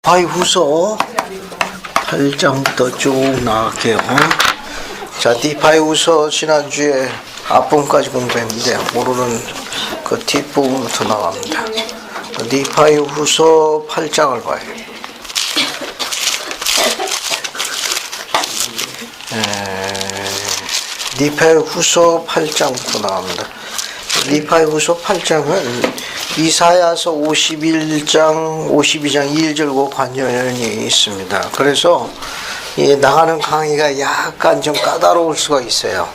디파이후서 8장부터 쭉 나갈게요. 자, 디파이후서 지난주에 앞부분까지 공부했는데 오늘은 그 뒷부분부터 나갑니다. 디파이후서 8장을 봐요. 디파이후서 8장부터 나갑니다. 디파이후서 8장은 이사야서 51장, 52장 1절과 관련이 있습니다. 그래서 나가는 강의가 약간 좀 까다로울 수가 있어요.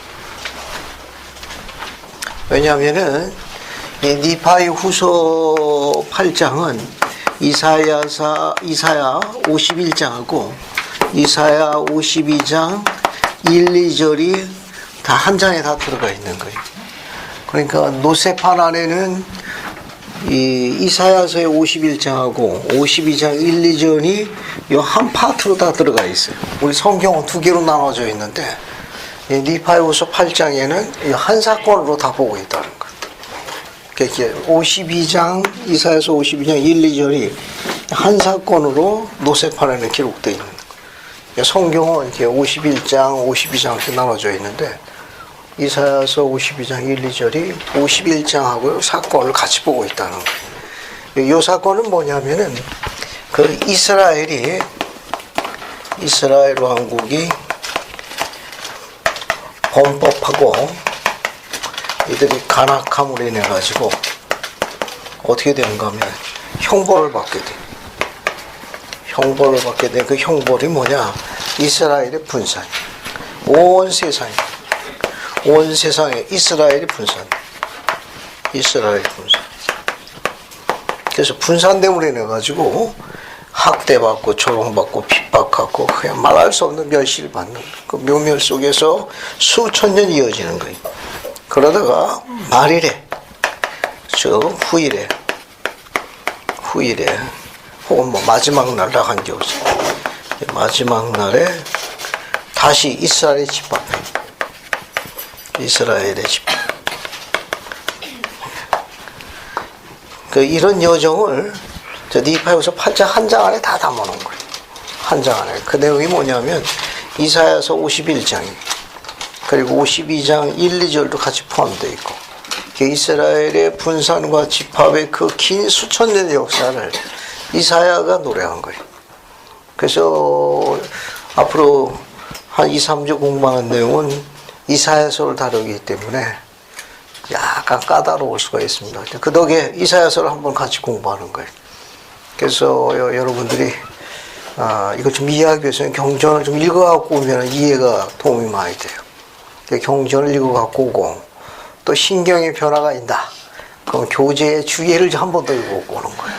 왜냐하면은 디파이후서 8장은 이사야 51장하고 이사야 52장 1, 2절이 다 한 장에 다 들어가 있는 거예요. 그러니까 노세판 안에는 이사야서의 51장하고 52장 1, 2절이 이 한 파트로 다 들어가 있어요. 우리 성경은 두 개로 나눠져 있는데 디파이후서 8장에는 한 사건으로 다 보고 있다는 거예요. 그러니까 52장, 이사야서 52장 1, 2절이 한 사건으로 노세판에는 기록되어 있는 거예요. 성경은 이렇게 51장, 52장 이렇게 나눠져 있는데 이사야서 52장 1, 2절이 51장하고 사건을 같이 보고 있다는 거예요. 이 사건은 뭐냐면은 그 이스라엘 왕국이 범법하고 이들이 간악함으로 인해 가지고 어떻게 되는가 하면 형벌을 받게 돼. 형벌을 받게 된 그 형벌이 뭐냐? 이스라엘의 분산. 온 세상에 이스라엘이 분산. 그래서 분산됨으로 인해 가지고 학대받고 조롱받고 핍박하고 그냥 말할 수 없는 멸시를 받는 그 묘멸 속에서 수천 년 이어지는 거예요. 그러다가 말일에 후일에 혹은 마지막 날 나간 게 없어요. 마지막 날에 다시 이스라엘의 집합. 이런 여정을 디파이후서 8장 한 장 안에 다 담아놓은 거예요. 한 장 안에. 그 내용이 뭐냐면 이사야서 51장이 그리고 52장 1, 2절도 같이 포함되어 있고 이스라엘의 분산과 집합의 그 긴 수천 년의 역사를 이사야가 노래한 거예요. 그래서 앞으로 한 2, 3주 공부하는 내용은 이사야서를 다루기 때문에 약간 까다로울 수가 있습니다. 그 덕에 이사야서를 한번 같이 공부하는 거예요. 그래서 여러분들이 이거 좀 이해하기 위해서는 경전을 좀 읽어갖고 오면 이해가 도움이 많이 돼요. 경전을 읽어갖고 오고 또 신경의 변화가 있다. 그럼 교재의 주예를 한 번 더 읽어오고 오는 거예요.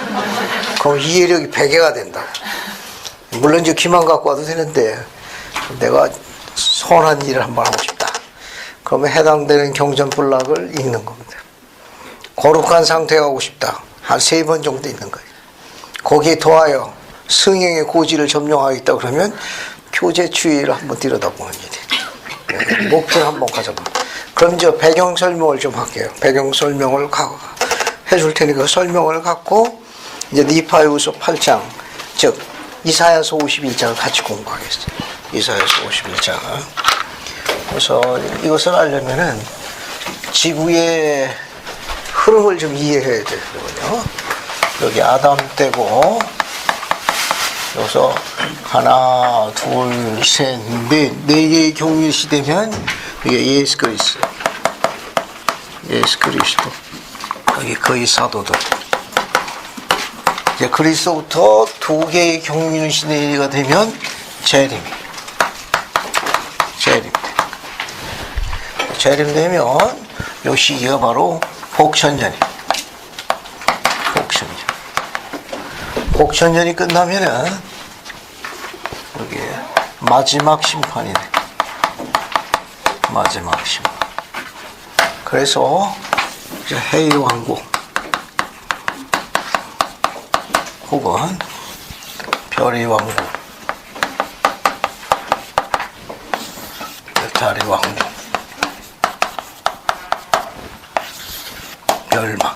그럼 이해력이 100배가 된다. 물론 이제 귀만 갖고 와도 되는데 내가 선한 일을 한번 하고 싶다. 그러면 해당되는 경전불락을 읽는 겁니다. 거룩한 상태에 가고 싶다. 한 3번 정도 있는 거예요. 거기에 더하여 성령의 고지를 점령하겠다 그러면 교재 주의를 한번 들여다보는 일이에요. 목표를 한번 가져봐. 그럼 이제 배경 설명을 좀 할게요. 배경 설명을 해줄 테니까 그 설명을 갖고 이제 디파이후서 8장, 즉 이사야서 51장을 같이 공부하겠어요. 이사야서 51장. 그래서 이것을 알려면은 지구의 흐름을 좀 이해해야 되거든요. 여기 아담 때고 여기서 하나, 둘, 셋, 네 개의 경륜 시대면 이게 예수 그리스도, 여기 거의 사도들. 이제 그리스도부터 2개의 경륜 시대가 되면 재림되면 요 시기가 바로 복천년이 끝나면은 여기 마지막 심판이네. 마지막 심판. 그래서 이제 해의 왕국 혹은 별의 왕국, 달의 왕국, 멸망.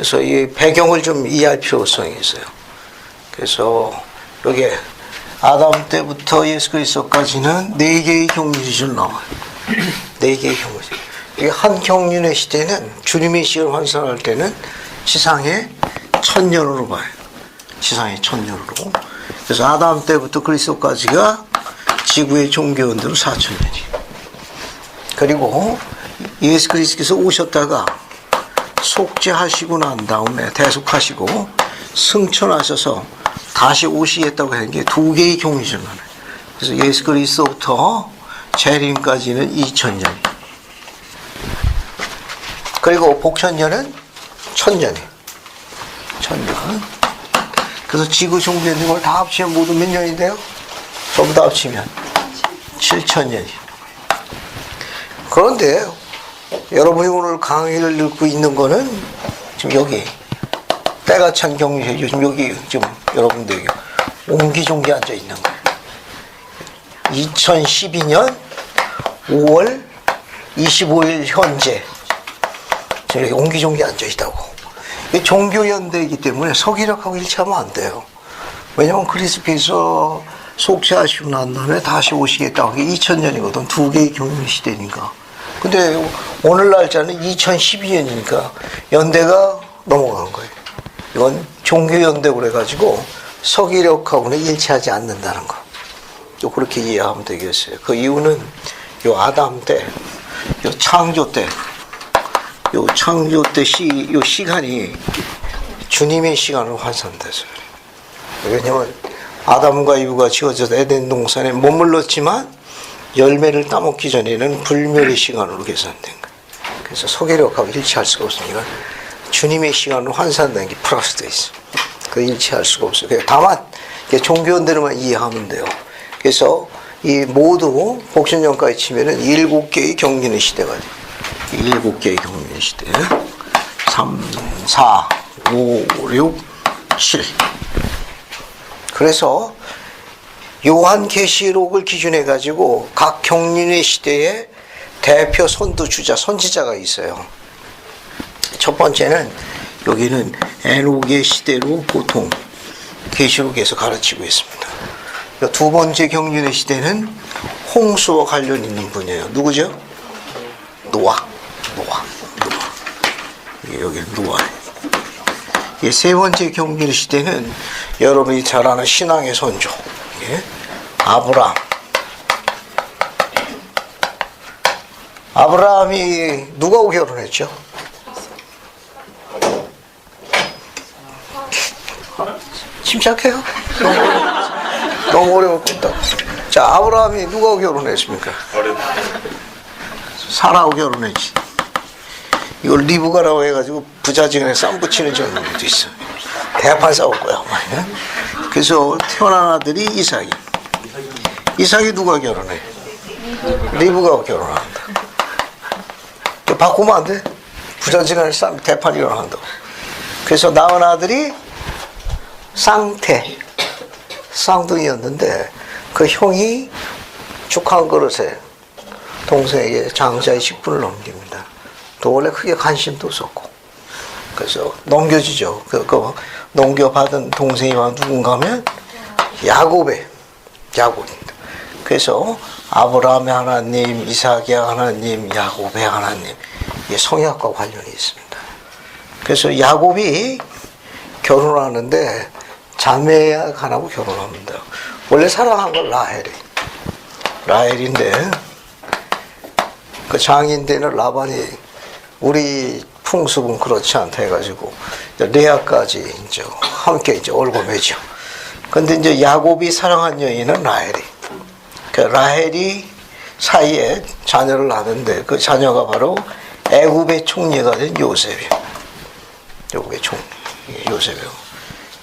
그래서 이 배경을 좀 이해할 필요성이 있어요. 그래서 여기 아담 때부터 예수 그리스도까지는 4개의 경륜이 나와요. 4개의 경륜. 이 한 경륜의 시대는 주님의 시를 환상할 때는 지상의 1000년으로 봐요. 지상의 1000년으로. 그래서 아담 때부터 그리스도까지가 지구의 종교원대로 4000년이에요. 그리고 예수 그리스도께서 오셨다가 속죄하시고 난 다음에 대속하시고 승천하셔서 다시 오시겠다고 하는 게 2개의 경륜이잖아요. 그래서 예수 그리스도부터 재림까지는 2000년이에요. 그리고 복천년은 1000년이에요. 1000년. 그래서 지구 종교인 걸 다 합치면 모두 몇 년이 돼요? 전부 다 합치면 7000년이에요. 그런데 여러분이 오늘 강의를 듣고 있는 거는 지금 여기 때가 찬 경륜이에요. 지금 여기 지금 여러분들 옹기종기 앉아 있는 거예요. 2012년 5월 25일 현재 지금 여기 옹기종기 앉아 있다고. 이게 종교연대이기 때문에 서기력하고 일치하면 안 돼요. 왜냐하면 그리스도께서 속죄하시고 난 다음에 다시 오시겠다고. 이게 2000년이거든. 2개의 경륜 시대니까. 근데 오늘 날짜는 2012년이니까 연대가 넘어간 거예요. 이건 종교연대고 그래가지고 서기력하고는 일치하지 않는다는 거. 또 그렇게 이해하면 되겠어요. 그 이유는 요 아담 때, 요 창조 때, 요 창조 때 요 시간이 주님의 시간으로 환산돼서 그래요. 왜냐면 아담과 이브가 지어져서 에덴 동산에 머물렀지만 열매를 따먹기 전에는 불멸의 시간으로 계산된 거예요. 그래서 서기력하고 일치할 수가 없으니까 주님의 시간으로 환산된 게 플러스되어 있어. 그 일치할 수가 없어요. 다만 종교원대로만 이해하면 돼요. 그래서 이 모두 복신년까지 치면은 7개의 경륜의 시대가 돼요. 7개의 경륜의 시대. 3, 4, 5, 6, 7. 그래서 요한계시록을 기준해 가지고 각 경륜의 시대에 대표 선두주자, 선지자가 있어요. 첫 번째는 여기는 에녹의 시대로 보통 계시록에서 가르치고 있습니다. 두 번째 경륜의 시대는 홍수와 관련 있는 분이에요. 누구죠? 노아. 여기는 노아예요. 세 번째 경륜의 시대는 여러분이 잘 아는 신앙의 선조. 아브라함. 아브라함이 누구하고 결혼했죠? 침착해요? 너무 어려울 것 같다. 자, 아브라함이 누구하고 결혼했습니까? 사라하고 결혼했지. 이걸 리브가라고 해가지고 부자지간에 쌈 붙이는 전문도 있어. 대판 싸울 거야. 그래서 태어난 아들이 이삭이. 이삭이 누가 결혼해? 리브가하고 결혼한다. 바꾸면 안 돼? 부자지간에 쌈 대판 일어난다고. 그래서 낳은 아들이 쌍둥이였는데 그 형이 죽한 그릇에 동생에게 장자의 식분을 넘깁니다. 또 원래 크게 관심도 없었고 그래서 넘겨주죠. 그 넘겨받은 동생이 누군가 하면 야곱입니다. 그래서 아브라함의 하나님, 이삭의 하나님, 야곱의 하나님, 이게 성약과 관련이 있습니다. 그래서 야곱이 결혼하는데 자매약 하나하고 결혼합니다. 원래 사랑한 건 라헬인데 그 장인 되는 라반이 우리 풍습은 그렇지 않다 해가지고 레아까지 이제 함께 이제 얽어매죠. 근데 이제 야곱이 사랑한 여인은 라헬이. 그 라헬이 사이에 자녀를 낳는데 그 자녀가 바로 애굽의 총리가 된 요셉이에요. 애굽의 총리 요셉이요.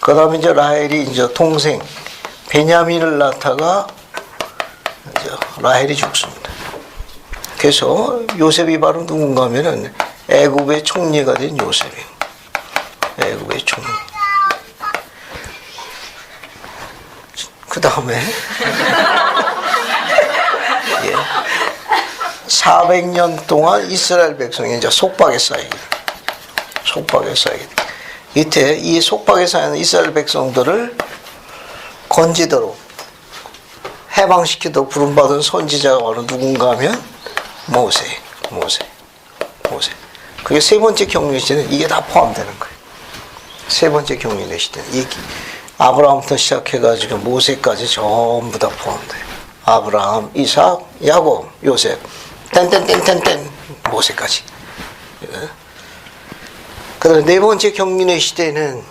그 다음에 이제 라헬이 이제 동생 베냐민을 낳다가 이제 라헬이 죽습니다. 그래서 요셉이 바로 누군가 하면은 애굽의 총리가 된 요셉이에요. 애굽의 총리. 그 다음에 400년 동안 이스라엘 백성이 이제 속박에 쌓이게. 이때 이 속박에 사는 이스라엘 백성들을 건지도록 해방시키도록 부름받은 선지자가 바로 누군가 하면 모세. 그게 세 번째 경륜의 시대는 이게 다 포함되는 거예요. 세 번째 경륜의 시대는 이 아브라함부터 시작해가지고 모세까지 전부 다 포함돼요. 아브라함, 이삭, 야곱, 요셉, 땡땡땡땡땡 모세까지. 그다음에 네 번째 경륜의 시대는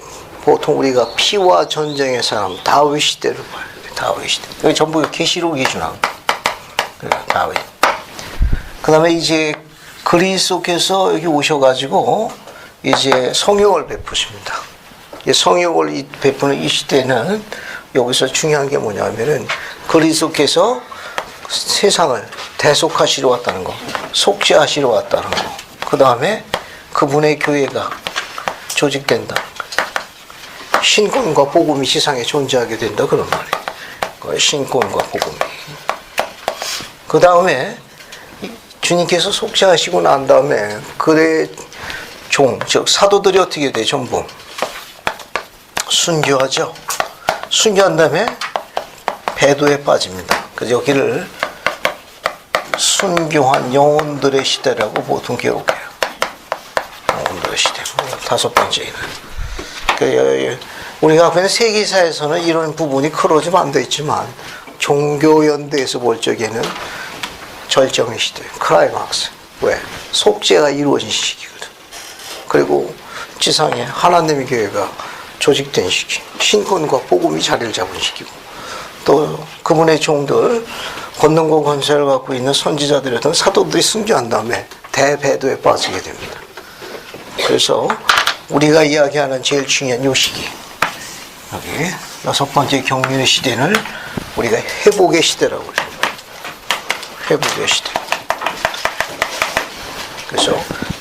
보통 우리가 피와 전쟁의 사람 다윗 시대를 봐요. 다윗 시대. 여기 전부 계시록이 준항. 다윗. 그다음에 이제 그리스도께서 여기 오셔가지고 이제 성육을 베푸십니다. 성육을 베푸는 이 시대는 여기서 중요한 게 뭐냐면은 그리스도께서 세상을 대속하시러 왔다는 거, 속죄하시러 왔다는 거. 그 다음에 그분의 교회가 조직된다. 신권과 복음이 세상에 존재하게 된다 그런 말이에요. 신권과 복음이. 그 다음에 주님께서 속죄하시고 난 다음에 그의 종, 즉 사도들이 어떻게 돼? 전부 순교하죠. 순교한 다음에 배도에 빠집니다. 그래서 여기를 순교한 영혼들의 시대라고 보통 기록해요. 영혼들의 시대. 다섯 번째는. 우리가 앞에 세계사에서는 이런 부분이 크로즈 만되어 있지만 종교연대에서 볼 적에는 절정의 시대, 클라이막스. 왜? 속죄가 이루어진 시기거든. 그리고 지상에 하나님의 교회가 조직된 시기, 신권과 복음이 자리를 잡은 시기고, 또 그분의 종들, 권능과 권세를 갖고 있는 선지자들이었던 사도들이 순교한 다음에 대배도에 빠지게 됩니다. 그래서 우리가 이야기하는 제일 중요한 요 시기, 여기 여섯 번째 경륜의 시대는 우리가 회복의 시대라고 그래요. 회복의 시대. 그래서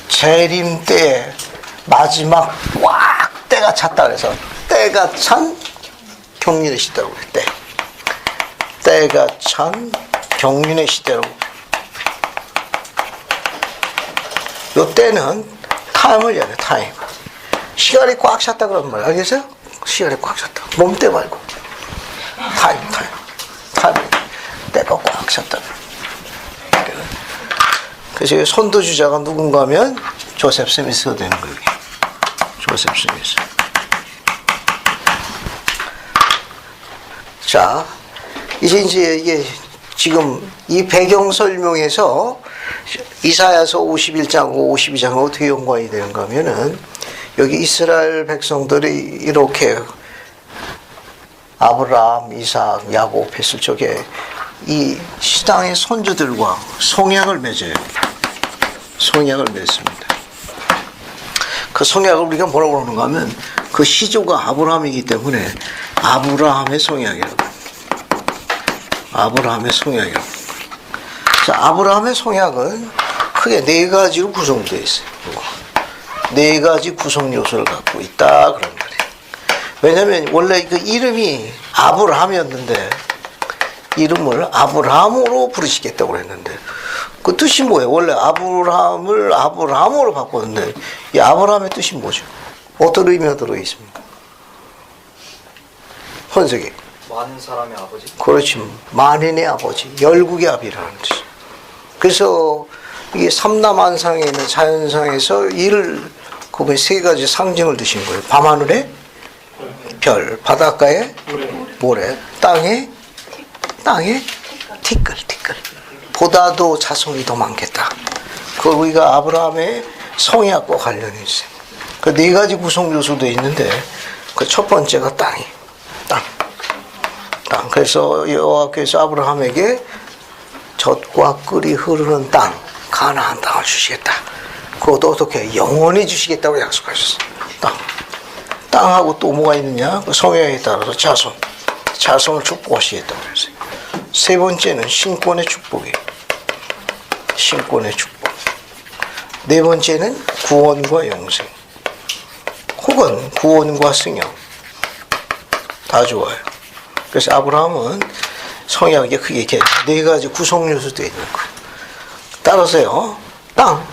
재림 때에 마지막 꽉 때가 찼다 그래서 때가 찬 경륜의 시대라고 그래요. 때가 찬 경륜의 시대라고. 요 때는 타임을 얘기해요. 타임. 시간이 꽉 찼다 그런 말 알겠어요? 시간이 꽉 찼다. 몸때 말고 타임. 때가 꽉 찼다. 그래서 선도주자가 누군가 하면 조셉 스미스가 되는 거예요. 조셉 스미스. 자, 이제 이게 지금 이 배경 설명에서 이사야서 51장, 52장 어떻게 연관이 되는가 하면은 여기 이스라엘 백성들이 이렇게 아브라함, 이삭, 야곱 했을 적에 이 시당의 선조들과 성약을 맺어요. 성약을 맺습니다. 그 성약을 우리가 뭐라고 그러는가 하면 그 시조가 아브라함이기 때문에 아브라함의 성약이라고. 아브라함의 성약이라고. 자, 아브라함의 성약은 크게 네 가지로 구성되어 있어요. 네 가지 구성 요소를 갖고 있다 그런 말이에요. 왜냐하면 원래 그 이름이 아브라함이었는데 이름을 아브라함으로 부르시겠다고 했는데 그 뜻이 뭐예요? 원래 아브라함을 아브라함으로 바꿨는데 이 아브라함의 뜻이 뭐죠? 어떤 의미가 들어 있습니까? 헌석이. 많은 사람의 아버지? 그렇지. 만인의 아버지, 열국의 아비라는 뜻이에요. 그래서 이게 삼남한상에 있는 자연상에서 이를 그분이 세 가지 상징을 드신 거예요. 밤하늘에 별, 바닷가에 모래, 땅에 티끌. 보다도 자손이 더 많겠다. 그 우리가 아브라함의 성약과 관련이 있어요. 그 네 가지 구성 요소도 있는데 그 첫 번째가 땅. 그래서 여호와께서 아브라함에게 젖과 꿀이 흐르는 땅, 가나안 땅을 주시겠다. 그것도 어떻게 영원히 주시겠다고 약속하셨어요. 땅하고 또 뭐가 있느냐? 그 성향에 따라서 자손을 축복하시겠다고 그랬어요. 세 번째는 신권의 축복이에요. 신권의 축복. 네 번째는 구원과 영생. 혹은 구원과 승영. 다 좋아요. 그래서 아브라함은 성향이 크게 이렇게 네 가지 구성 요소도 있는 거예요. 따라서요, 땅.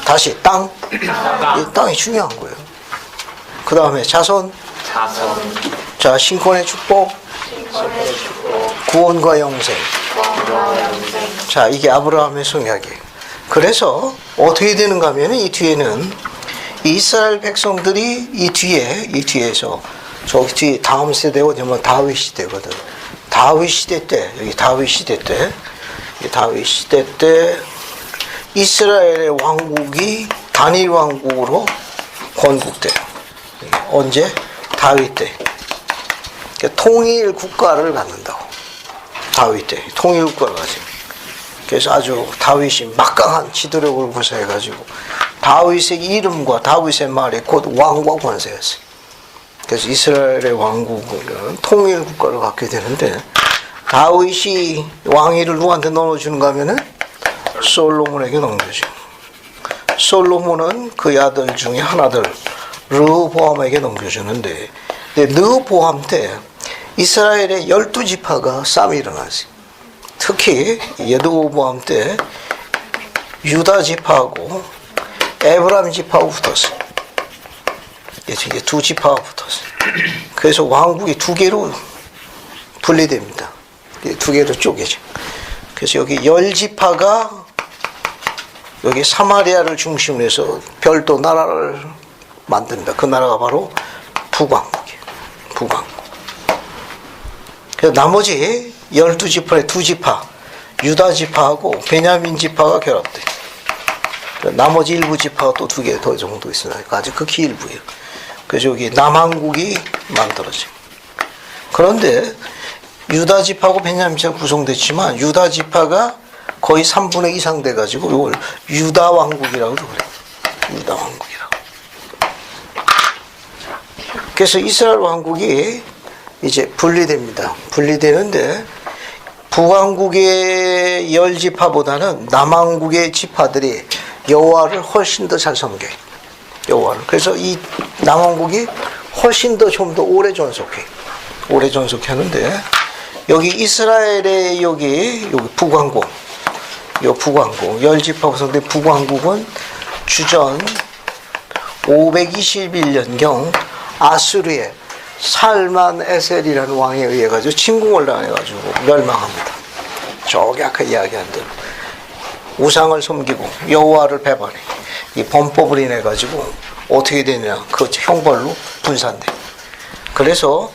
다시 땅. 이 땅이 중요한 거예요. 그 다음에 자손. 자, 신권의 축복. 구원과 영생. 자, 이게 아브라함의 성약이에요. 그래서 어떻게 되는가 하면 이 뒤에는 이스라엘 백성들이 이 뒤에서 저기 뒤에 다음 세대가 되면 다윗 시대거든. 다윗 시대 때, 여기 다윗 시대 때, 다윗 시대 때 이스라엘의 왕국이 단일 왕국으로 건국돼요. 언제? 다윗 때. 그러니까 통일 국가를 갖는다고. 다윗 때 통일 국가를 가지고. 그래서 아주 다윗이 막강한 지도력을 구사해가지고 다윗의 이름과 다윗의 말이 곧 왕과 권세였어요. 그래서 이스라엘의 왕국은 통일 국가를 갖게 되는데 다윗이 왕위를 누구한테 넘겨주는가 하면은 솔로몬에게 넘겨줘. 솔로몬은 그의 아들 중에 하나들 르호보암에게 넘겨주는데 르호보암 때 이스라엘의 12지파가 싸움이 일어났어요. 특히 르호보암 때 유다 지파하고 에브라임 지파하고 붙었어요. 이게 두 지파가 붙었어요. 그래서 왕국이 두 개로 분리됩니다. 두 개로 쪼개져. 그래서 여기 10지파가 여기 사마리아를 중심으로 해서 별도 나라를 만든다. 그 나라가 바로 북왕국이에요. 북왕국. 그래서 나머지 12지파의 두 지파, 유다 지파하고 베냐민 지파가 결합돼. 나머지 일부 지파가 또 두 개 더 정도 있으니까 아주 극히 일부예요. 그래서 여기 남왕국이 만들어져요. 그런데 유다 지파하고 베냐민 지파가 구성됐지만 유다 지파가 거의 3분의 2 이상 돼가지고 이걸 유다 왕국이라고도 그래요. 유다 왕국이라고. 그래서 이스라엘 왕국이 이제 분리됩니다. 분리되는데 북왕국의 10지파보다는 남왕국의 지파들이 여호와를 훨씬 더 잘 섬겨요. 여호와를. 그래서 이 남왕국이 훨씬 더 좀 더 오래 존속해. 오래 존속하는데 여기 이스라엘의 여기 북왕국, 요 북왕국 10지파 구성된 북왕국은 주전 521년경 아수르의 살만 에셀이라는 왕에 의해 가지고 침공을 당해가지고 멸망합니다. 저기 아까 이야기한 대로 우상을 섬기고 여호와를 배반해. 이 범법을 인해 가지고 어떻게 되냐? 그 형벌로 분산돼. 그래서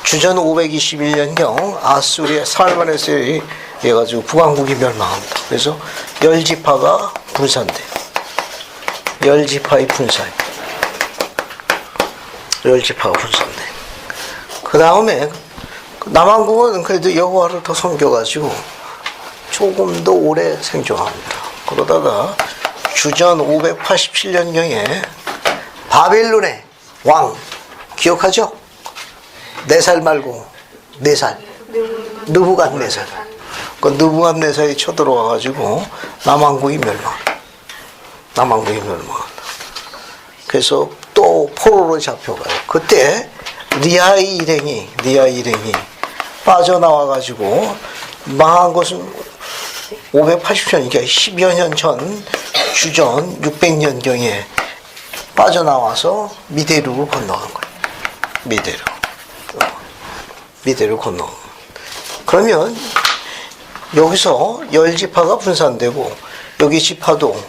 주전 521년경 아수르의 살만 에셀이 해가지고 북왕국이 멸망합니다. 그래서 10지파가 분산돼. 10지파의 분산. 10지파가 분산돼. 그 다음에 남왕국은 그래도 여호와를 더 섬겨가지고 조금 더 오래 생존합니다. 그러다가 주전 587년경에 바벨론의 왕 기억하죠? 4살 말고 4살 느부갓네살. 그 느부갓네살이 쳐들어와가지고 남왕국이 멸망한다. 남왕국이 멸망한다. 그래서 또 포로로 잡혀가요. 그때 리아의 일행이 빠져나와가지고 망한 것은 580년, 그러니까 10여 년 전 주전 600년경에 빠져나와서 미대루를 건너간 거예요. 미대루 건너간 거예요. 그러면 여기서 10지파가 분산되고 여기 지파도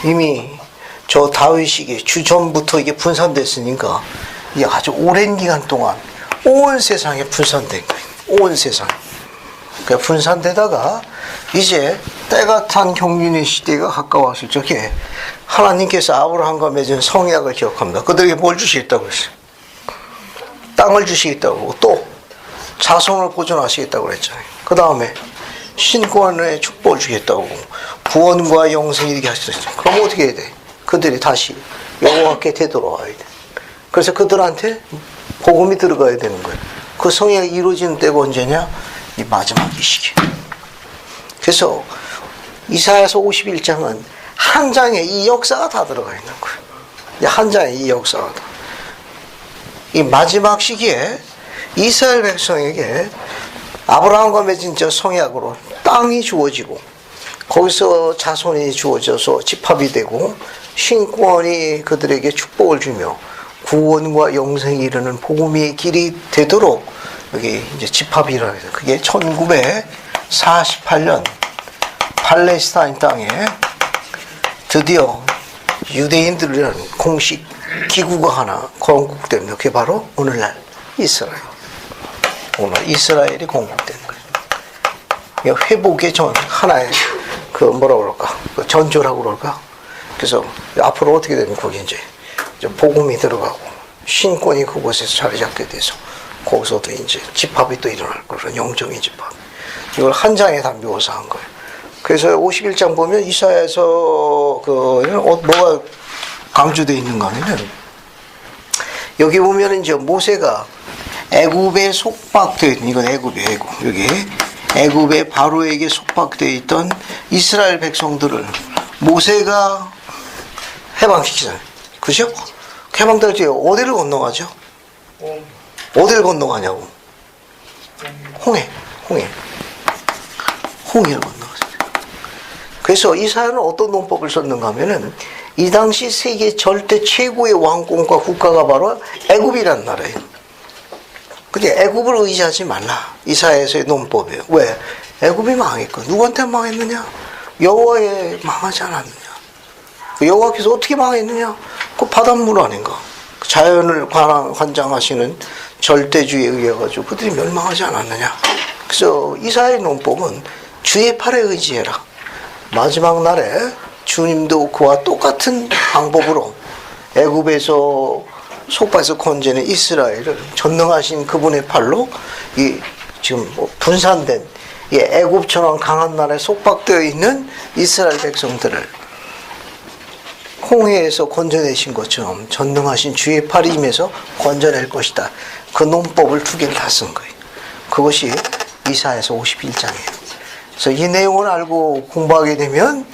이미 저 다윗이 주전부터 이게 분산됐으니까 이게 아주 오랜 기간 동안 온 세상에 분산된 거예요. 온 세상. 그러니까 분산되다가 이제 때가 탄 경륜의 시대가 가까웠을 적에 하나님께서 아브라함과 맺은 성약을 기억합니다. 그들에게 뭘 주시겠다고 했어요? 땅을 주시겠다고, 또 자손을 보존하시겠다고 그랬잖아요. 그 다음에 신권의 축복을 주겠다고, 구원과 영생 이렇게 하셨어요. 그럼 어떻게 해야 돼? 그들이 다시 여호와께 되돌아와야 돼. 그래서 그들한테 복음이 들어가야 되는 거예요. 그 성약이 이루어지는 때가 언제냐? 이 마지막 이 시기. 그래서 이사야서 51장은 한 장에 이 역사가 다 들어가 있는 거예요. 한 장에 이 역사가 다. 이 마지막 시기에 이스라엘 백성에게 아브라함과 맺은 저 성약으로 땅이 주어지고 거기서 자손이 주어져서 집합이 되고 신권이 그들에게 축복을 주며 구원과 영생에 이르는 복음의 길이 되도록 여기 이제 집합이라고 해서 그게 1948년 팔레스타인 땅에 드디어 유대인들이라는 공식 기구가 하나 건국됩니다. 그게 바로 오늘날 이스라엘. 오늘 이스라엘이 건국된 거예요. 회복의 하나의 그 뭐라 그럴까? 그 전조라고 그럴까? 그래서 앞으로 어떻게 되면 거기 이제 복음이 들어가고 신권이 그곳에서 자리 잡게 돼서 거기서도 이제 집합이 또 일어날 거예요. 영적인 집합. 이걸 한 장에 다 묘사한 거예요. 그래서 51장 보면 이사야에서 뭐가 강조되어 있는가 하면은 여기 보면 이제 모세가 애굽에 속박되어 있는, 이건 애굽이에요, 애굽. 여기 애굽의 바로에게 속박되어 있던 이스라엘 백성들을 모세가 해방시키잖아요. 그죠? 해방될 때 어디를 건너가죠? 어디를 건너가냐고? 홍해를 건너가죠. 그래서 이사야는 어떤 논법을 썼는가 하면은 이 당시 세계 절대 최고의 왕권과 국가가 바로 애굽이란 나라예요. 근데 애굽을 의지하지 말라. 이사야에서의 논법이에요. 왜? 애굽이 망했고 누구한테 망했느냐? 여호와에 망하지 않았느냐? 여호와께서 어떻게 망했느냐? 그 바닷물 아닌가? 자연을 관장하시는 절대주의에 의해 가지고 그들이 멸망하지 않았느냐? 그래서 이사야의 논법은 주의 팔에 의지해라. 마지막 날에 주님도 그와 똑같은 방법으로 애굽에서 속박에서 건져낸 이스라엘을 전능하신 그분의 팔로 이 지금 분산된 이 애굽처럼 강한 나라에 속박되어 있는 이스라엘 백성들을 홍해에서 건져내신 것처럼 전능하신 주의 팔이 임해서 건져낼 것이다. 그 논법을 두 개를 다 쓴 거예요. 그것이 이사야서 51장이에요. 그래서 이 내용을 알고 공부하게 되면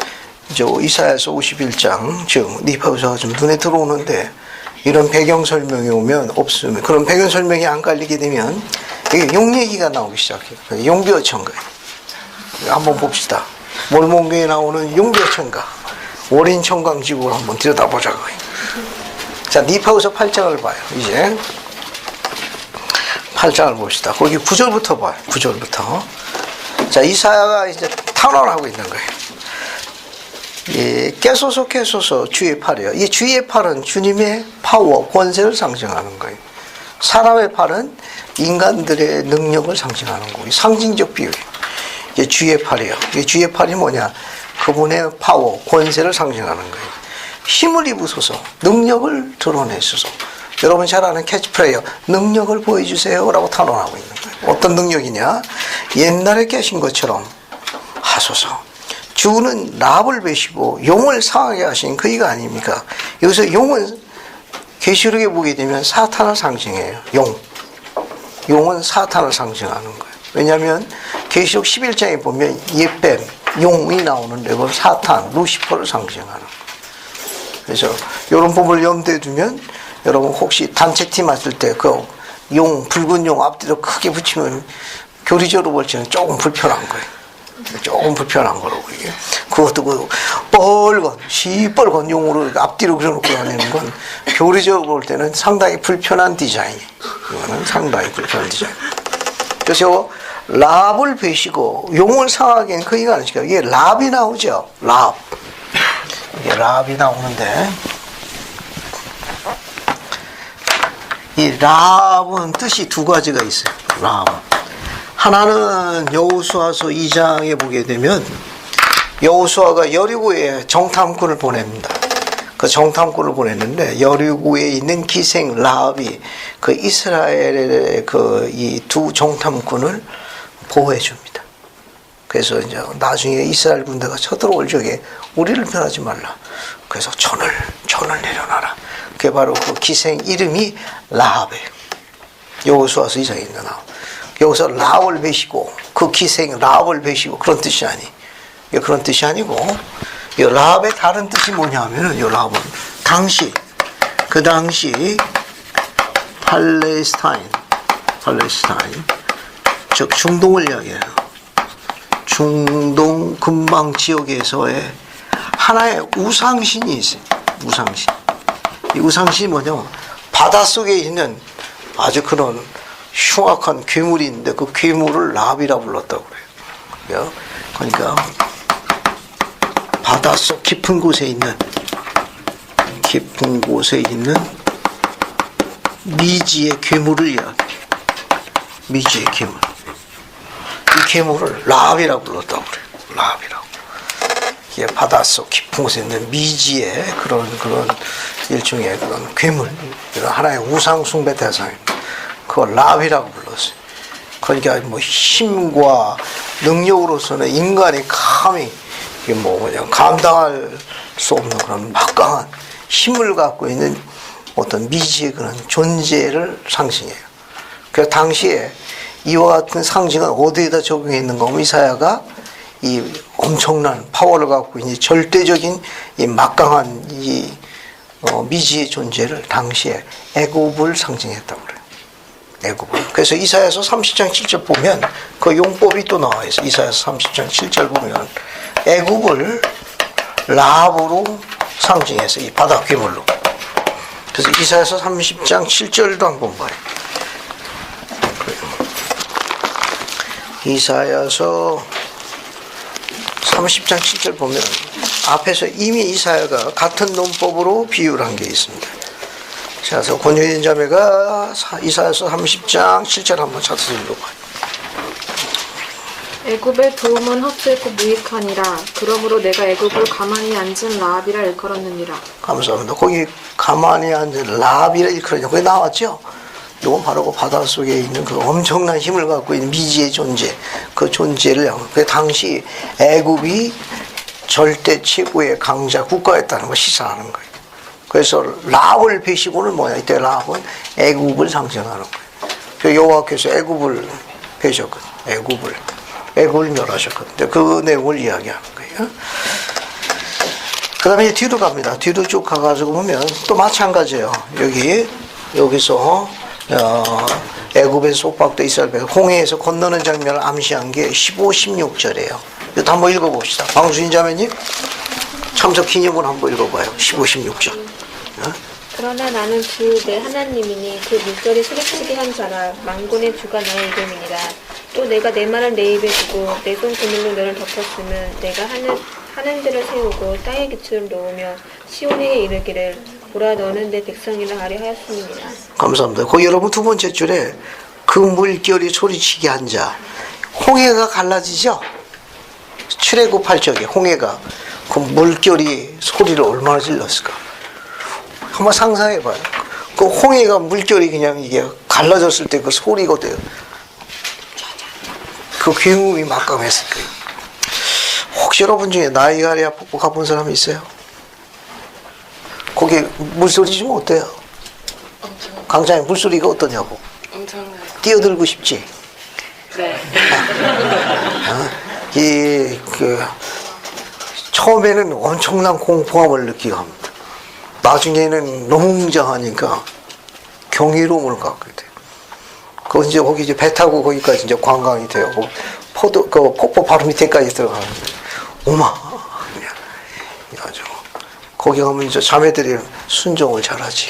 이제 이사야서 51장, 즉 니파우사가 좀 눈에 들어오는데 이런 배경 설명이 오면 없으면 그런 배경 설명이 안 깔리게 되면 이게 용 얘기가 나오기 시작해요. 용비어천가. 한번 봅시다. 몰몬교에 나오는 용비어천가. 월인 청강지구를 한번 들여다보자고요. 자, 니파우서 8장을 봐요. 이제 8장을 봅시다. 거기 9절부터 봐요. 9절부터. 자, 이사야가 이제 탄원하고 있는 거예요. 예, 깨소서 주의 팔이요. 이 주의 팔은 주님의 파워, 권세를 상징하는 거예요. 사람의 팔은 인간들의 능력을 상징하는 거예요. 상징적 비유예요. 이제 주의 팔이요. 이 주의 팔이 뭐냐? 그분의 파워, 권세를 상징하는 거예요. 힘을 입으소서, 능력을 드러내소서. 여러분 잘 아는 캐치프레이어, 능력을 보여주세요 라고 탄원하고 있는 거예요. 어떤 능력이냐? 옛날에 계신 것처럼 하소서. 주는 랍을 베시고 용을 상하게 하신 그이가 아닙니까? 여기서 용은 계시록에 보게 되면 사탄을 상징해요. 용은 사탄을 상징하는 거예요. 왜냐하면 계시록 11장에 보면 예뱀, 용이 나오는데 그걸 사탄, 루시퍼를 상징하는 거예요. 그래서 이런 부분을 염두에 두면 여러분 혹시 단체팀 왔을 때 그 붉은 용 앞뒤로 크게 붙이면 교리적으로 볼 때는 조금 불편한 거예요. 조금 불편한 거라고 이게. 그것도 시뻘건 용으로 앞뒤로 그려놓고 다니는 건 교리적으로 볼 때는 상당히 불편한 디자인. 이거는 상당히 불편한 디자인. 그래서 랍을 베시고 용을 상하게 한 그이가 아니니까 이게 랍이 나오죠. 랍. 이게 랍이 나오는데 이 랍은 뜻이 두 가지가 있어요. 랍. 하나는 여호수아서 2장에 보게 되면 여호수아가 여리고에 정탐꾼을 보냅니다. 그 정탐꾼을 보냈는데 여리고에 있는 기생 랍이 그 이스라엘의 그 이 두 정탐꾼을 보호해 줍니다. 그래서 이제 나중에 이스라엘 군대가 쳐들어올 적에 우리를 변하지 말라. 그래서 전을 내려놔라. 그게 바로 그 기생 이름이 라합이에요. 여호수아서 2장에 나와. 여기서 라합을 베시고 그 기생 라합을 베시고 그런 뜻이 아니. 그런 뜻이 아니고 이 라합의 다른 뜻이 뭐냐면은 이 라합은 그 당시 팔레스타인 즉 중동을 이야기해요. 중동 근방 지역에서의 하나의 우상신이 있어요. 우상신. 이 우상신이 뭐냐면 바닷속에 있는 아주 그런 흉악한 괴물이 있는데 그 괴물을 라비라 불렀다고 그래요. 그러니까 바닷속 깊은 곳에 있는 미지의 괴물을 이야기해요. 미지의 괴물. 이 괴물을 라비라 불렀다고 그래요. 라비라고. 이게 바닷속 깊은 곳에 있는 미지의 그런 일종의 그런 괴물, 하나의 우상 숭배 대상입니다. 그걸 라비라고 불렀어요. 그러니까 뭐 힘과 능력으로서는 인간이 감히 그냥 감당할 수 없는 그런 막강한 힘을 갖고 있는 어떤 미지의 그런 존재를 상징해요. 그래서 당시에 이와 같은 상징은 어디에다 적용했는가 하면 이사야가 이 엄청난 파워를 갖고 있는 절대적인 이 막강한 이 미지의 존재를 당시에 애굽을 상징했다고 그래요. 애굽을. 그래서 이사야서 30장 7절 보면 그 용법이 또 나와 있어요. 이사야서 30장 7절 보면 애굽을 라합으로 상징해서 이 바다 괴물로. 그래서 이사야서 30장 7절도 한번 봐요. 이사야서 30장 7절 보면 앞에서 이미 이사야가 같은 논법으로 비유를 한 게 있습니다. 그래서 권유인 자매가 이사야서 30장 7절 한번 찾아서 읽어봐요. 애굽의 도움은 헛되고 무익하니라. 그러므로 내가 애굽을 가만히 앉은 라합이라 일컬었느니라. 감사합니다. 거기 가만히 앉은 라합이라 일컬었냐. 거기 나왔죠? 이건 바로 그 바닷속에 있는 그 엄청난 힘을 갖고 있는 미지의 존재, 그 존재를 그 당시 애굽이 절대 최고의 강자 국가였다는 걸 시사하는 거예요. 그래서 라합을 베시고는 뭐냐? 이때 라합은 애굽을 상징하는 거예요. 그 여호와께서 애굽을 베셨거든요. 애굽을 멸하셨거든요. 그 내용을 이야기하는 거예요. 그 다음에 뒤로 갑니다. 뒤로 쭉 가가지고 보면 또 마찬가지예요. 여기서 애굽에 속박돼 이스라엘 홍해에서 건너는 장면을 암시한 게 15, 16절이에요. 이것도 한번 읽어봅시다. 방수인 자매님 참석 기념을 한번 읽어봐요. 15, 16절. 그러나 나는 주 내 하나님이니 그 물결이 소리치게 한 자라. 만군의 주가 나의 이름이니라. 또 내가 내 말을 내 입에 두고 내 손 그물로 너를 덮었으면 내가 하는 데를 세우고 땅에 기초를 놓으며 시온에게 이르기를 보라 너는 내 백성이라 하리 하였음이니라. 감사합니다. 거기 여러분 두 번째 줄에 그 물결이 소리치게 한 자. 홍해가 갈라지죠? 출애굽 8절에 홍해가 그 물결이 소리를 얼마나 질렀을까? 한번 상상해봐요. 그 홍해가 물결이 그냥 이게 갈라졌을 때 그 소리가 어때요? 그 굉음이 막강했을 거예요. 혹시 여러분 중에 나이가리아 폭포 가본 사람이 있어요? 거기 물소리 좀 어때요? 강장에 물소리가 어떠냐고? 엄청나요. 뛰어들고 싶지? 네. 처음에는 엄청난 공포감을 느끼고 합니다. 나중에는 너무 웅장하니까 경이로움을 갖게 돼요. 그 이제 거기 이제 배 타고 거기까지 이제 관광이 돼요. 그 폭포 바로 밑에까지 들어가는데, 오마! 그냥, 아주. 거기 가면 이제 자매들이 순종을 잘하지.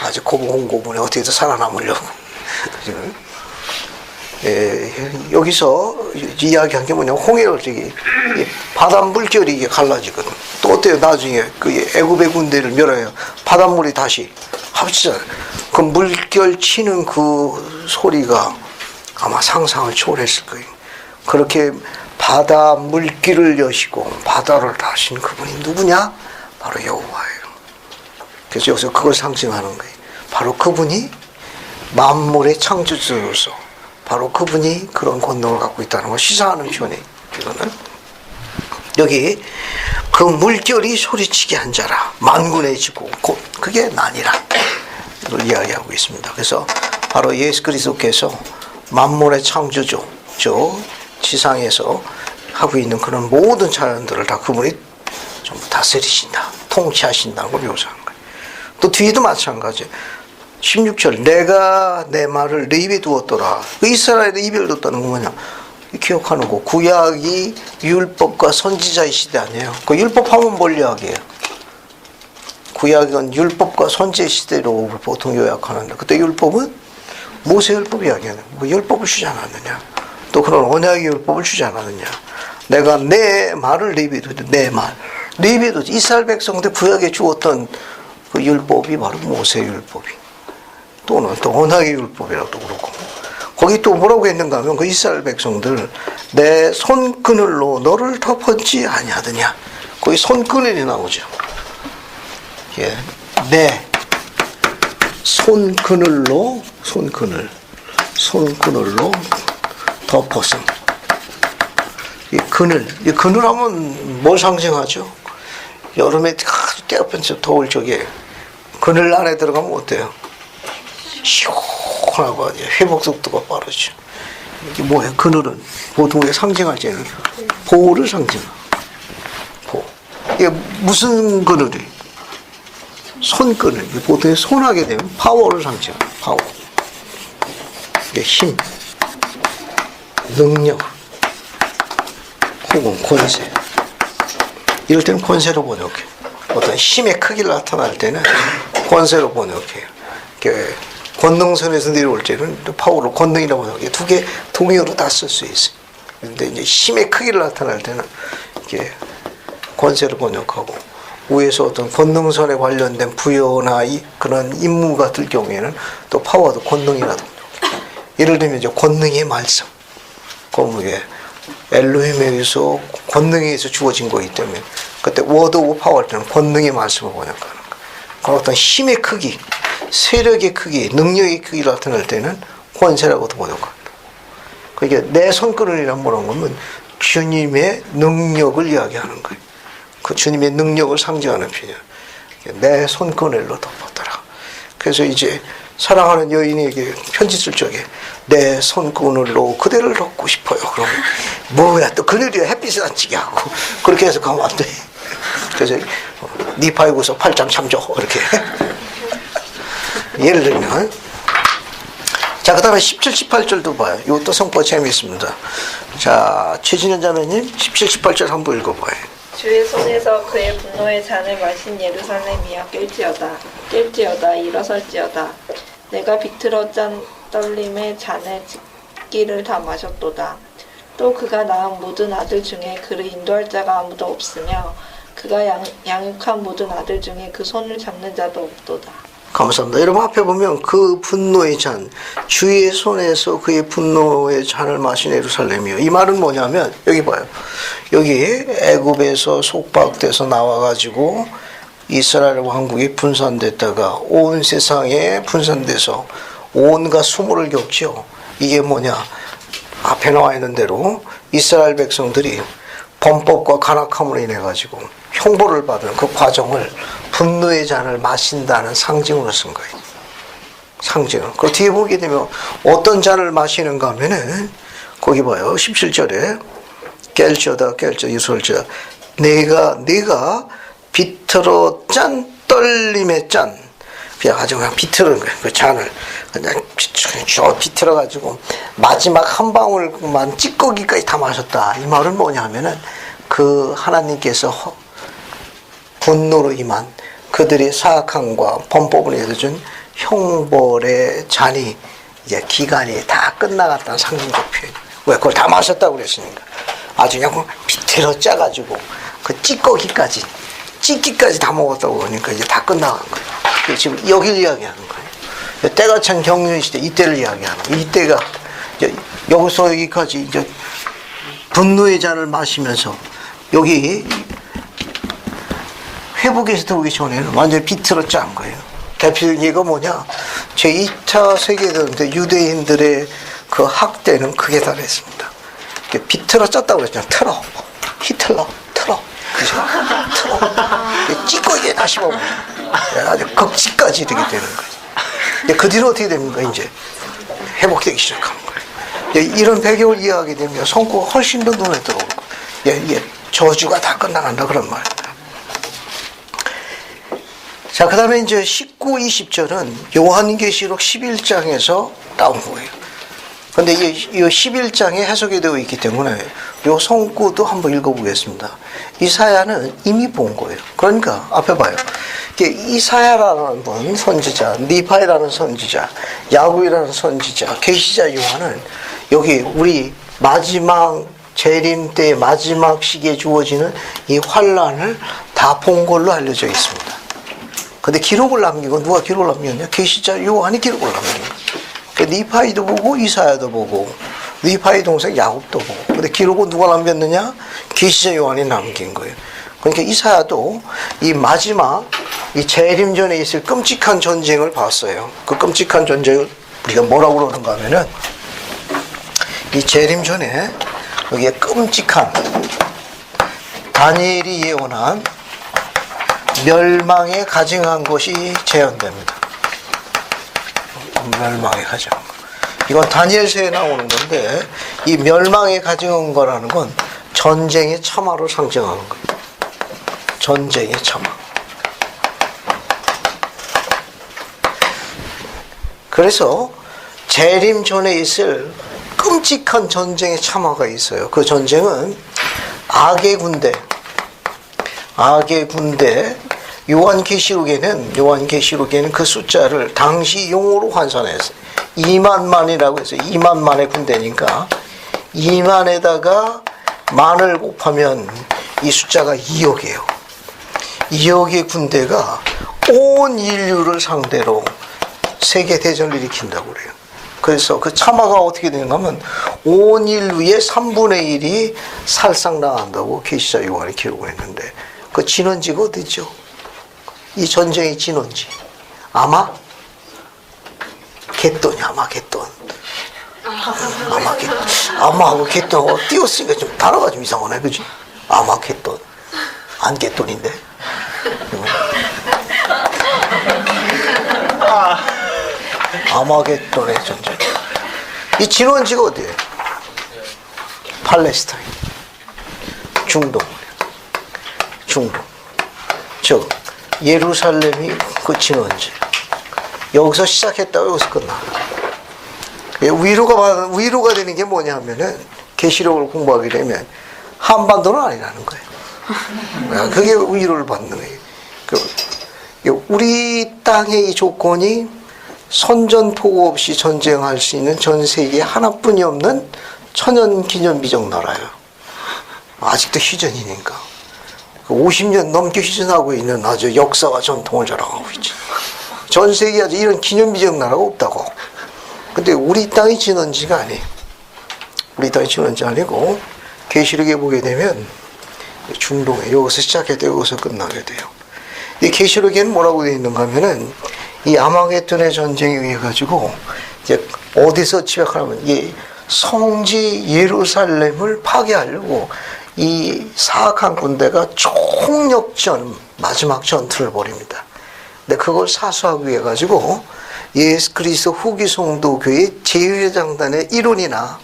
아주 고분고분에 어떻게든 살아남으려고. 여기서 이야기한 게 뭐냐면 홍해를 저기 바닷물결이 이게 갈라지거든. 또 어때요? 나중에 그 애굽의 군대를 멸해요. 바닷물이 다시 합치잖아요. 그 물결 치는 그 소리가 아마 상상을 초월했을 거예요. 그렇게 바다 물길을 여시고 바다를 다신 그분이 누구냐? 바로 여호와예요. 그래서 여기서 그걸 상징하는 거예요. 바로 그분이 만물의 창조주로서 바로 그분이 그런 권능을 갖고 있다는 걸 시사하는 표현이에요. 이거는 여기 그 물결이 소리치게 한 자라 만군의 지고 곧 그게 나니라 이걸 이야기하고 있습니다. 그래서 바로 예수 그리스도께서 만물의 창조주 저 지상에서 하고 있는 그런 모든 자연들을 다 그분이 전부 다스리신다, 통치하신다는 걸 묘사하는 거예요. 또 뒤에도 마찬가지예요. 16절 내가 내 말을 내 입에 두었더라. 이스라엘의 입에 뒀다는 건 뭐냐? 기억하는 거. 구약이 율법과 선지자의 시대 아니에요. 그 율법하면 뭘 이야기해요? 구약은 율법과 선제 시대로 보통 요약하는데 그때 율법은 모세율법 이야기하는 뭐 율법을 주지 않았느냐 또 그런 언약의 율법을 주지 않았느냐 내가 내 말을 레위에도 내 말 레위에도 이스라엘 백성들 구약에 주었던 그 율법이 바로 모세율법이 또는 또 언약의 율법이라고도 그렇고 거기 또 뭐라고 했는가 하면 그 이스라엘 백성들 내 손그늘로 너를 덮었지 아니하느냐 거기 손그늘이 나오죠. 예, 내 손그늘로 손그늘로 덮었음. 이 그늘하면 뭘 상징하죠? 여름에 아주 때없이 더울 적에 그늘 안에 들어가면 어때요? 시원하고 회복 속도가 빠르죠. 이게 뭐예요? 그늘은 보통 우리가 상징할 때는 보호를 상징해요. 보호. 이게 무슨 그늘이? 손그늘. 보통 손하게 되면 파워를 상징해요. 파워. 이게 힘, 능력, 혹은 권세. 이럴 때는 권세로 번역해요. 어떤 힘의 크기를 나타날 때는 권세로 번역해요. 권능선에서 내려올 때는 파워로 권능이라고 번역해요. 두 개 동의어로 다 쓸 수 있어요. 그런데 이제 힘의 크기를 나타날 때는 이게 권세로 번역하고 위에서 어떤 권능선에 관련된 부여나 그런 임무 같을 경우에는 또 파워도 권능이라도 예를 들면 이제 권능의 말씀. 그게 엘로힘에 의해서 권능에 의해서 주어진 거기 때문에 그때 워드 오브 파워 할 때는 권능의 말씀을 번역하는 거예요. 그 어떤 힘의 크기, 세력의 크기, 능력의 크기를 나타낼 때는 권세라고도 번역합니다. 그게 내 손그늘이란 뭐라는 거면 주님의 능력을 이야기하는 거예요. 그 주님의 능력을 상징하는 표현. 내 손그늘로 덮었더라. 그래서 이제 사랑하는 여인에게 편지 쓸 적에 내 손그늘로 그대를 덮고 싶어요. 그럼 뭐야 또 그늘이야 햇빛을 안 찌게 하고 그렇게 해서 가면 안 돼. 그래서 니파이구서 8장 참조 이렇게 예를 들면 자 그 다음에 17, 18절도 봐요. 이것도 성과 재미있습니다. 자 최진현 자매님 17, 18절 한번 읽어봐요. 주의 손에서 그의 분노의 잔을 마신 예루살렘이여 깰지어다 일어설지어다 내가 비틀어 짠 떨림의 잔에 찢기를 다 마셨도다. 또 그가 낳은 모든 아들 중에 그를 인도할 자가 아무도 없으며 그가 양육한 모든 아들 중에 그 손을 잡는 자도 없도다. 감사합니다. 여러분 앞에 보면 그 분노의 잔, 주의 손에서 그의 분노의 잔을 마신 예루살렘이요. 이 말은 뭐냐면 여기 봐요. 여기 애굽에서 속박돼서 나와가지고 이스라엘 왕국이 분산됐다가 온 세상에 분산돼서 온갖 수모를 겪죠. 이게 뭐냐? 앞에 나와 있는 대로 이스라엘 백성들이 범법과 간악함으로 인해 가지고 형벌을 받은 그 과정을 분노의 잔을 마신다는 상징으로 쓴 거예요. 상징. 그 뒤에 보게 되면 어떤 잔을 마시는가 하면은 거기 봐요. 17절에 깰지어다 유설자 내가 비틀어 짠 떨림의 짠 그냥 아주 그냥 비틀은 거예요. 그 잔을 그냥 비틀어 가지고 마지막 한 방울만 찌꺼기까지 다 마셨다. 이 말은 뭐냐 하면은 그 하나님께서 분노로 임한 그들의 사악함과 범법을 해서 준 형벌의 잔이 이제 기간이 다 끝나갔다는 상징적 표현. 왜 그걸 다 마셨다고 그랬으니까 아주 그냥 비틀어 짜가지고 그 찌꺼기까지 다 먹었다고 그러니까 이제 다 끝나간 거예요. 지금 여기를 이야기하는 거예요. 때가 찬 경륜 시대 이때를 이야기하는 거예요. 이때가 이제 여기서 여기까지 이제 분노의 잔을 마시면서 여기 회복에서 들어오기 전에는 완전히 비틀어 짠 거예요. 대표적인 예가 뭐냐? 제2차 세계대전 때 유대인들의 그 학대는 극에 달했습니다. 비틀어 짰다고 그랬잖아요. 히틀러, 틀어. 찌꺼기에 다시 먹어요. 아주 극치까지 이렇게 되는 거예요. 그 뒤로 어떻게 됩니까? 이제 회복되기 시작하는 거예요. 이런 배경을 이해하게 되면 성과가 훨씬 더 눈에 들어오고, 저주가 다 끝나간다 그런 말입니다. 자, 그 다음에 이제 19, 20절은 요한계시록 11장에서 따온 거예요. 근데 이 11장에 해석이 되어 있기 때문에 요 성구도 한번 읽어보겠습니다. 이사야는 이미 본 거예요. 그러니까 앞에 봐요. 이사야라는 분 선지자, 니파이라는 선지자, 야구이라는 선지자, 계시자 요한은 여기 우리 마지막 재림 때 마지막 시기에 주어지는 이 환란을 다 본 걸로 알려져 있습니다. 근데 기록을 남긴 건 누가 기록을 남겼냐? 계시자 요한이 기록을 남긴 거예요. 니파이도 보고 이사야도 보고 니파이 동생 야곱도 보고. 근데 기록은 누가 남겼느냐? 계시자 요한이 남긴 거예요. 그러니까 이사야도 이 마지막 이 재림 전에 있을 끔찍한 전쟁을 봤어요. 그 끔찍한 전쟁을 우리가 뭐라고 그러는가 하면은 이 재림 전에 여기에 끔찍한 다니엘이 예언한 멸망에 가증한 것이 재현됩니다. 멸망에 가증한 것. 이건 다니엘서에 나오는 건데 이 멸망에 가증한 거라는 건 전쟁의 참화를 상징하는 거예요. 전쟁의 참화. 그래서 재림 전에 있을 끔찍한 전쟁의 참화가 있어요. 그 전쟁은 악의 군대, 요한계시록에는 그 숫자를 당시 용어로 환산했어요. 2만만이라고 해서 2만만의 군대니까 2만에다가 만을 곱하면 이 숫자가 2억이에요. 2억의 군대가 온 인류를 상대로 세계 대전을 일으킨다고 그래요. 그래서 그 참화가 어떻게 되는가 하면 온 인류의 3분의 1이 살상당한다고 계시자 요한이 기록을 했는데 그 진원지가 어디죠? 이 전쟁의 진원지 아마겟돈. 아마하고 겟돈하고 띄웠으니까 좀 단어가 좀 이상하네, 그지? 아마겟돈. 안겟돈인데. 아마겟돈의 전쟁. 이 진원지가 어디예요? 팔레스타인. 중동. 즉 예루살렘이 그 진원지. 여기서 시작했다고 여기서 끝나. 위로가 되는 게 뭐냐 하면은 계시록을 공부하게 되면 한반도는 아니라는 거예요. 그게 위로를 받는 거예요. 우리 땅의 이 조건이 선전포고 없이 전쟁할 수 있는 전 세계에 하나뿐이 없는 천연기념비적 나라예요. 아직도 휴전이니까. 50년 넘게 휴전하고 있는 아주 역사와 전통을 자랑하고 있지. 전 세계에 아주 이런 기념비적 나라가 없다고. 근데 우리 땅이 진원지가 아니에요. 우리 땅이 진원지 아니고 계시록에 보게 되면 중동에 여기서 시작해도 여기서 끝나게 돼요. 이 계시록에는 뭐라고 되어 있는가 하면은 이 아마겟돈의 전쟁에 의해 가지고 이제 어디서 집약하냐면 이 성지 예루살렘을 파괴하려고 이 사악한 군대가 총력전 마지막 전투를 벌입니다. 근데 그걸 사수하기 위해 가지고 예수 그리스도 후기 성도교회 제휴장단의 일원이나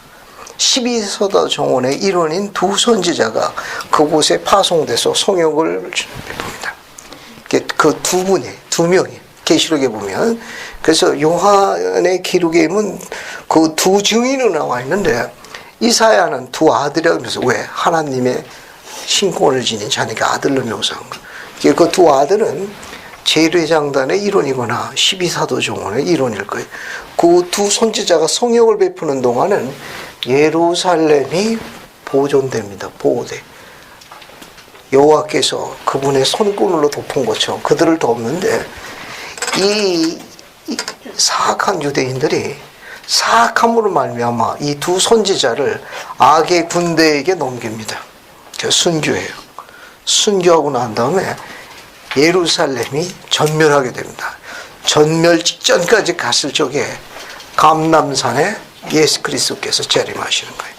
12서다 정원의 일원인 두 선지자가 그곳에 파송돼서 성역을 봅니다. 그 두 명이 계시록에 보면 그래서 요한의 기록에 보면 그 두 증인으로 나와 있는데 이사야는 두 아들이라고 하면서 왜? 하나님의 신권을 지닌 자니까 아들로 묘사한 거예요. 그 두 아들은 제례장단의 일원이거나 12사도 정원의 일원일 거예요. 그 두 선지자가 성역을 베푸는 동안은 예루살렘이 보존됩니다. 보호돼. 여호와께서 그분의 손구늘로 덮은 것처럼 그들을 덮는데 이 사악한 유대인들이 사악함으로 말미암아 이 두 선지자를 악의 군대에게 넘깁니다. 순교해요. 순교하고 난 다음에 예루살렘이 전멸하게 됩니다. 전멸 직전까지 갔을 적에 감람산에 예수 그리스도께서 재림하시는 거예요.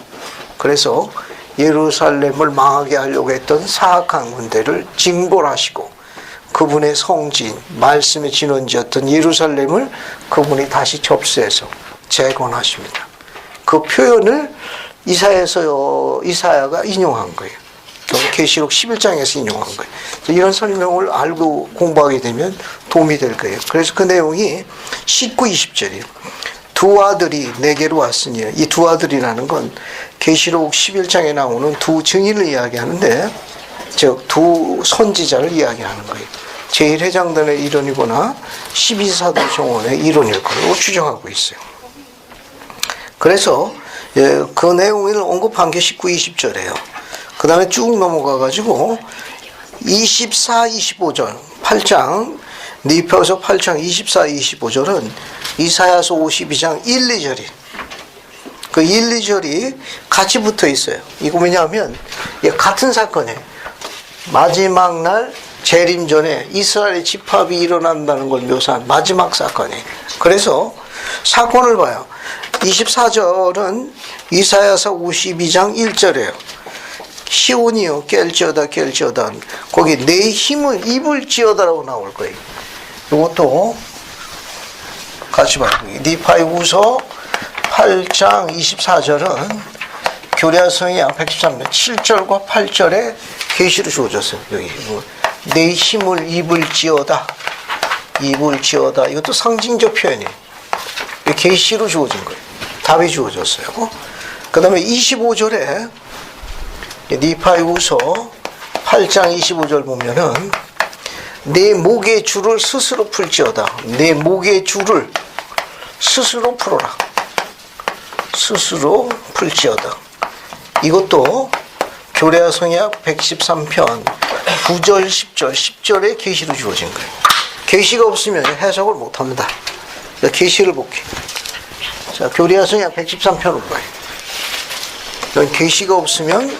그래서 예루살렘을 망하게 하려고 했던 사악한 군대를 징벌하시고 그분의 성지인 말씀의 진원지였던 예루살렘을 그분이 다시 접수해서 재건하십니다. 그 표현을 이사야가 인용한 거예요. 계시록 11장에서 인용한 거예요. 이런 설명을 알고 공부하게 되면 도움이 될 거예요. 그래서 그 내용이 19, 20절이에요. 두 아들이 내게로 왔으니 이 두 아들이라는 건 계시록 11장에 나오는 두 증인을 이야기하는데 즉 두 선지자를 이야기하는 거예요. 제1회장단의 이론이거나 12사도 정원의 이론일 거라고 추정하고 있어요. 그래서 그 내용을 언급한 게 19, 20절이에요. 그 다음에 쭉 넘어가 가지고 24, 25절 8장 느헤미야서 8장 24, 25절은 이사야서 52장 1, 2절이 그 1, 2절이 같이 붙어 있어요. 이거 왜냐하면 같은 사건이에요. 마지막 날 재림 전에 이스라엘의 집합이 일어난다는 걸 묘사한 마지막 사건이에요. 그래서 사건을 봐요. 24절은 이사야서 52장 1절이에요. 시온이여 깰지어다 깰지어다 거기 내 힘을 입을지어다라고 나올 거예요. 이것도 같이 봐요. 느헤미야서 8장 24절은 교리하성이야 113년 7절과 8절에 계시로 주어졌어요. 여기 내 힘을 입을지어다 입을지어다 이것도 상징적 표현이에요. 계시로 주어진 거예요. 답이 주어졌어요. 그 다음에 25절에 느헤미야서 8장 25절 보면은 내 목의 줄을 스스로 풀지어다. 내 목의 줄을 스스로 풀어라. 스스로 풀지어다. 이것도 교레아 성약 113편 9절 10절 10절에 계시로 주어진 거예요. 계시가 없으면 해석을 못합니다. 계시를 볼게요. 자, 교레아 성약 113편을 봐요. 이건 계시가 없으면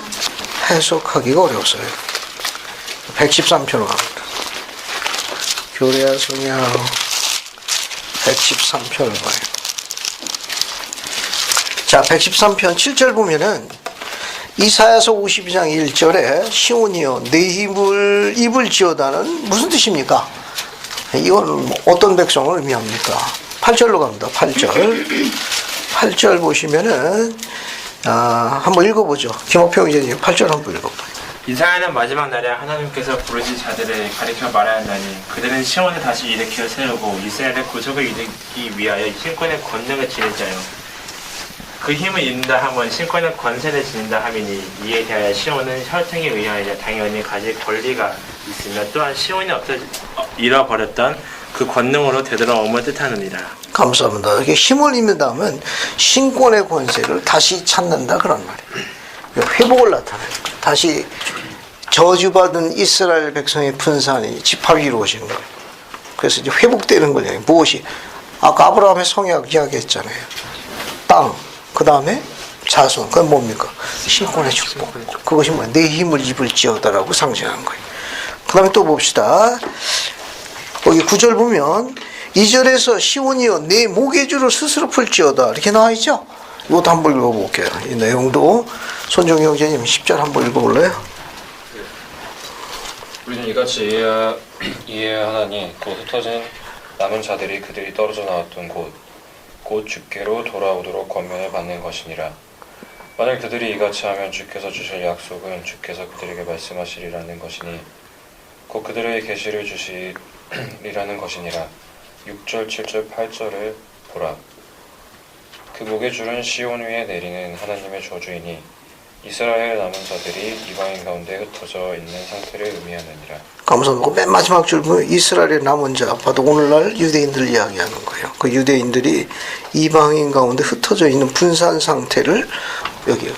해석하기가 어려워서요. 113편으로 갑니다. 교레아 성약 113편을 봐요. 자, 113편 7절 보면은 이사야서 52장 1절에 시온이여 내 힘을 입을지어다는 무슨 뜻입니까? 이건 어떤 백성을 의미합니까? 8절로 갑니다. 8절. 8절 보시면은 한번 읽어보죠. 김옥평 이제님 8절 한번 읽어봐요. 이사야는 마지막 날에 하나님께서 부르신 자들을 가리켜 말하야 하나니 그들은 시온을 다시 일으켜 세우고 이스라엘의 구속을 이루기 위하여 신권의 권능을 지닐 자요. 그 힘을 잃는다 하면 신권의 권세를 지닌다 하미니 이에 대하여 시온은 혈통에 의하여 당연히 가질 권리가 있으며 또한 시온이 잃어버렸던 그 권능으로 되돌아옴을 뜻하느니라. 감사합니다. 이렇게 힘을 입는다 하면 신권의 권세를 다시 찾는다 그런 말이에요. 회복을 나타내요. 다시 저주받은 이스라엘 백성의 분산이 집합이 이루어지는 거예요. 그래서 이제 회복되는 거예요. 무엇이? 아까 아브라함의 성약 이야기했잖아요. 땅, 그 다음에 자손. 그건 뭡니까? 신권의 축복. 그것이 뭐야? 내 힘을 입을지어다라고 상징하는 거예요. 그 다음에 또 봅시다. 여기 9절 보면 2절에서 시온이여 내 목의 줄을 스스로 풀지어다 이렇게 나와 있죠? 이것도 한번 읽어볼게요. 이 내용도 손정희 형제님 10절 한번 읽어볼래요? 우리는 이같이 이해하나니 곧 흩어진 남은 자들이 그들이 떨어져 나왔던 곧 주께로 돌아오도록 권면을 받는 것이니라. 만약 그들이 이같이 하면 주께서 주실 약속은 주께서 그들에게 말씀하시리라는 것이니 곧 그들에게 계시를 주시리라는 것이니라. 6절, 7절, 8절을 보라. 그 목의 줄은 시온 위에 내리는 하나님의 저주이니 이스라엘 남은 자들이 이방인 가운데 흩어져 있는 상태를 의미하느니라. 감사합니다. 맨 마지막 줄 보면 이스라엘의 남은 자, 봐도 오늘날 유대인들 이야기하는 거예요. 그 유대인들이 이방인 가운데 흩어져 있는 분산 상태를 여기요.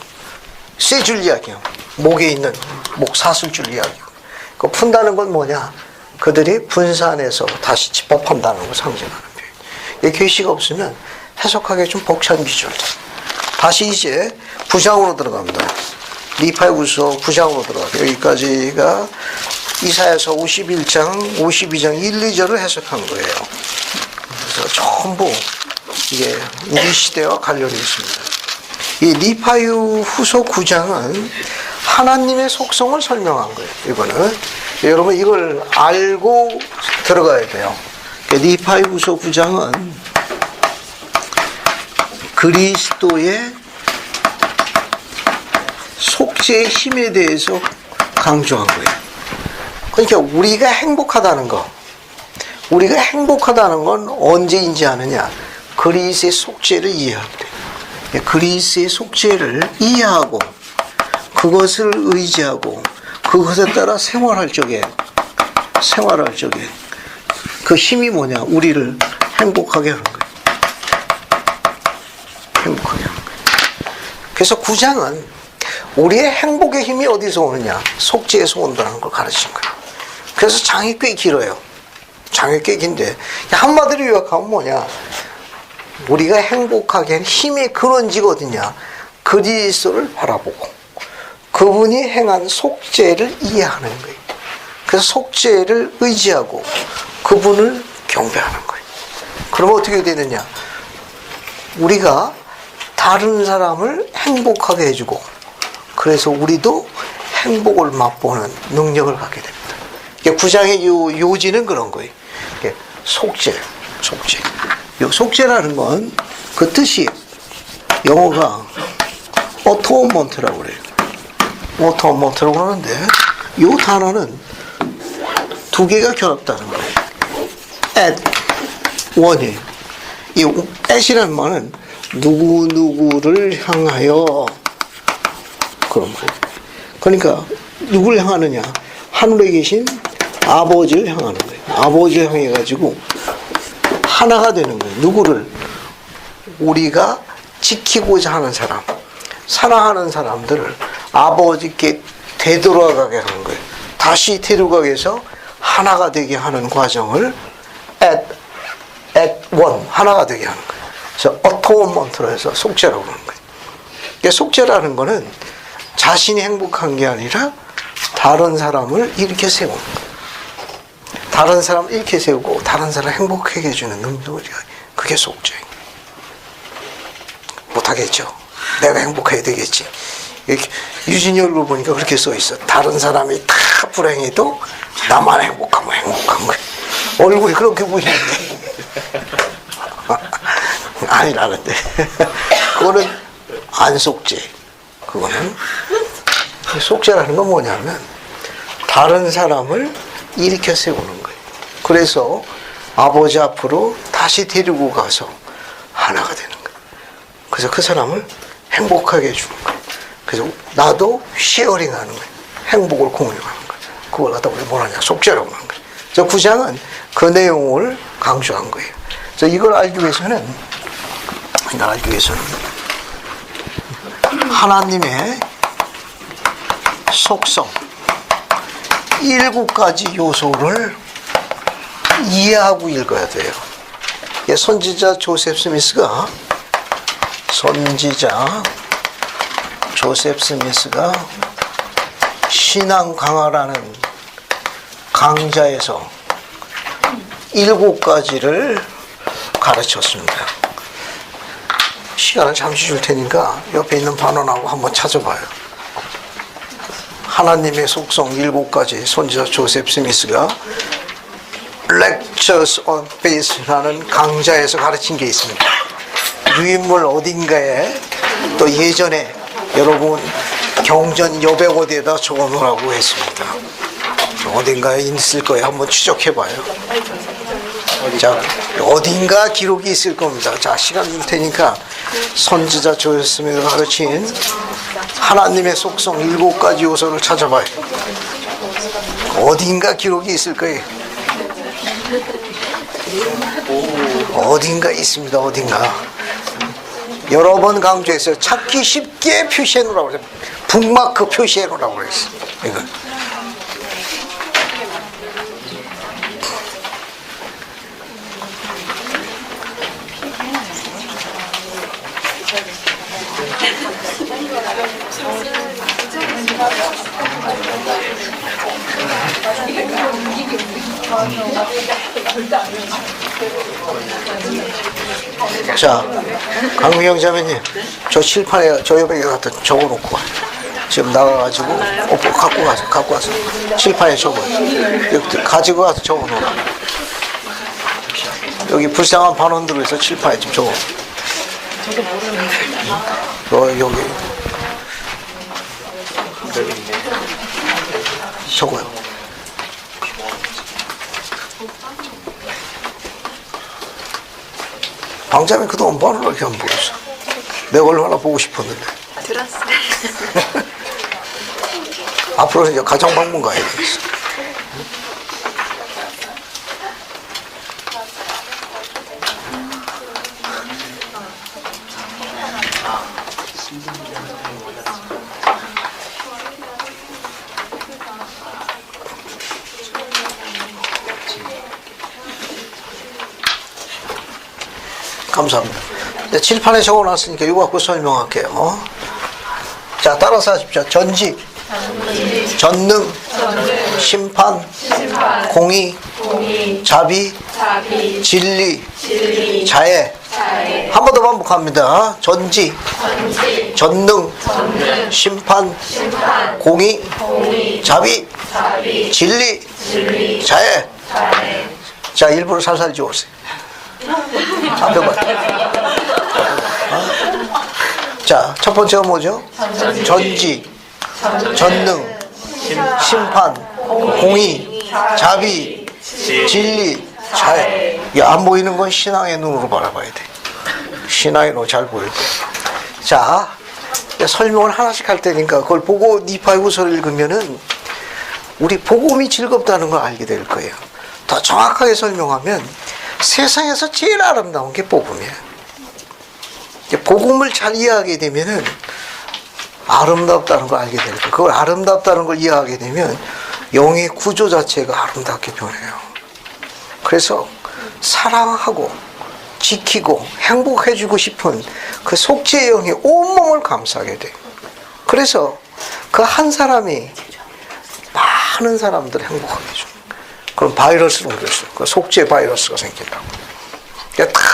세 줄 이야기해요. 목에 있는 목 사슬줄 이야기해요. 그 푼다는 건 뭐냐? 그들이 분산해서 다시 집합한다는 걸 상징하는 거예요. 이 계시가 없으면 해석하기 좀 벅찬 기술들. 다시 이제 구장으로 들어갑니다. 느헤미야서 9장으로 들어가요. 여기까지가 이사야서 51장, 52장 1, 2절을 해석한 거예요. 그래서 전부 이게 우리 시대와 관련이 있습니다. 이 느헤미야후서 9장은 하나님의 속성을 설명한 거예요. 이거는 여러분 이걸 알고 들어가야 돼요. 느헤미야후서 9장은 그리스도의 속죄의 힘에 대해서 강조한 거예요. 그러니까 우리가 행복하다는 거, 우리가 행복하다는 건 언제인지 아느냐? 그리스도의 속죄를 이해하게 돼요. 그리스도의 속죄를 이해하고 그것을 의지하고 그것에 따라 생활할 적에 생활할 적에 그 힘이 뭐냐? 우리를 행복하게 하는 거예요. 행복하게 하는 거예요. 그래서 9장은 우리의 행복의 힘이 어디서 오느냐? 속죄에서 온다는 걸 가르친 거예요. 그래서 장이 꽤 길어요. 장이 꽤 긴데 한마디로 요약하면 뭐냐? 우리가 행복하게 하는 힘의 근원지가 어디냐? 그리스도를 바라보고 그분이 행한 속죄를 이해하는 거예요. 그래서 속죄를 의지하고 그분을 경배하는 거예요. 그러면 어떻게 되느냐? 우리가 다른 사람을 행복하게 해주고 그래서 우리도 행복을 맛보는 능력을 갖게 됩니다. 9장의 요지는 그런 거예요. 속죄. 속죄라는 건 그 뜻이 영어가 어토먼트라고 그래요. 어토먼트라고 그러는데 이 단어는 두 개가 결합다는 거예요. at one이에요. 이 at이라는 말은 누구누구를 향하여 그런 거예요. 그러니까 누구를 향하느냐? 하늘에 계신 아버지를 향하는 거예요. 아버지를 향해 가지고 하나가 되는 거예요. 누구를? 우리가 지키고자 하는 사람, 사랑하는 사람들을 아버지께 되돌아가게 하는 거예요. 다시 되돌아가게 해서 하나가 되게 하는 과정을 at one, 하나가 되게 하는 거예요. 그래서 어토먼트로 해서 속죄라고 하는 거예요. 그러니까 속죄라는 거는 자신이 행복한 게 아니라 다른 사람을 일으켜 세우는 거예요. 다른 사람을 일으켜 세우고 다른 사람을 행복하게 해주는 능력이 그게 속죄예요. 못하겠죠. 내가 행복해야 되겠지. 이렇게 유진이 얼굴 보니까 그렇게 써 있어. 다른 사람이 다 불행해도 나만 행복하면 행복한 거야. 얼굴이 그렇게 보이는데. 아니라는데. 그거는 안 속죄. 그거는 속죄라는 건 뭐냐면 다른 사람을 일으켜 세우는 거예요. 그래서 아버지 앞으로 다시 데리고 가서 하나가 되는 거예요. 그래서 그 사람을 행복하게 해주는 거예요. 그래서 나도 쉐어링하는 거예요. 행복을 공유하는 거예요. 그걸 갖다 우리 뭐라냐? 속죄라고 하는 거예요. 저 9장은 그 내용을 강조한 거예요. 그래서 이걸 알기 위해서는 하나님의 속성 7가지 요소를 이해하고 읽어야 돼요. 선지자 조셉 스미스가 신앙 강화라는 강좌에서 7가지를 가르쳤습니다. 시간을 잠시 줄 테니까 옆에 있는 반원하고 한번 찾아봐요. 하나님의 속성 7가지 선지자 조셉 스미스가 Lectures on Faith라는 강좌에서 가르친 게 있습니다. 유인물 어딘가에 또 예전에 여러분 경전 여백 어디에다 적어놓으라고 했습니다. 어딘가에 있을 거예요. 한번 추적해봐요. 자, 어딘가 기록이 있을 겁니다. 자, 시간 줄 테니까 선지자 조셉스미스가 가르친 하나님의 속성 7가지 요소를 찾아봐요. 어딘가 기록이 있을 거예요. 어딘가 있습니다. 어딘가. 여러 번 강조해서 찾기 쉽게 표시해놓으라고 그랬어요. 북마크 표시해놓으라고 그랬어요. 이거. 자, 강미영 자매님, 저 칠판에 저 옆에 갖다 적어놓고 와. 지금 나가가지고 갖고 와서 칠판에 적어요. 여기 가지고 가서 적어놓으라. 여기 불쌍한 반원들을 해서 칠판에 좀 적어. 여기 적어요. 방자매 그동안 뭐하는 걸 이렇게 안 보였어? 내가 얼마나 보고 싶었는데. 들었어. 앞으로는 이제 가정방문 가야 되겠어. 감사합니다. 이제 칠판에 적어놨으니까 이거 갖고 설명할게요. 자, 따라서 하십시오. 전지, 전능, 심판, 공의, 자비, 진리, 자애. 한 번 더 반복합니다. 전지, 전능, 심판, 공의, 자비, 진리, 자애. 자, 일부러 살살 지웠어요. 앞에 봐. 자, 첫 번째가 뭐죠? 전지, 전능, 심판, 공의, 자비, 진리, 자애. 안 보이는 건 신앙의 눈으로 바라봐야 돼. 신앙의 눈으로 잘 보일 거야. 자, 설명을 하나씩 할 테니까 그걸 보고 니파이후서를 읽으면은 우리 복음이 즐겁다는 걸 알게 될 거예요. 더 정확하게 설명하면 세상에서 제일 아름다운 게 복음이에요. 복음을 잘 이해하게 되면은 아름답다는 걸 알게 될 거예요. 그걸 아름답다는 걸 이해하게 되면 영의 구조 자체가 아름답게 변해요. 그래서 사랑하고 지키고 행복해주고 싶은 그 속죄의 영이 온몸을 감싸게 돼요. 그래서 그 한 사람이 많은 사람들을 행복하게 해줘요. 그럼 바이러스를 옮겼어요. 그 속죄 바이러스가 생긴다고. 그러니까 다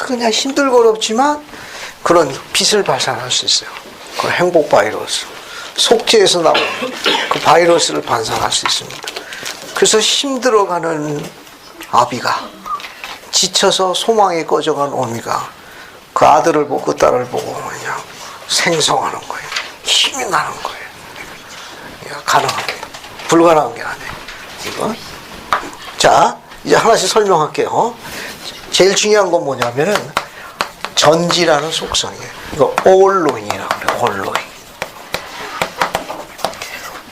그냥 힘들고 어렵지만 그런 빛을 발산할 수 있어요. 그 행복 바이러스. 속죄에서 나오는 그 바이러스를 발산할 수 있습니다. 그래서 힘들어가는 아비가, 지쳐서 소망이 꺼져간 어미가 그 아들을 보고 그 딸을 보고 그냥 생성하는 거예요. 힘이 나는 거예요. 가능한 게, 불가능한 게 아니에요. 이거. 자, 이제 하나씩 설명할게요. 제일 중요한 건 뭐냐면은 전지라는 속성이에요. 이거 all-knowing이라고 그래요. all-knowing.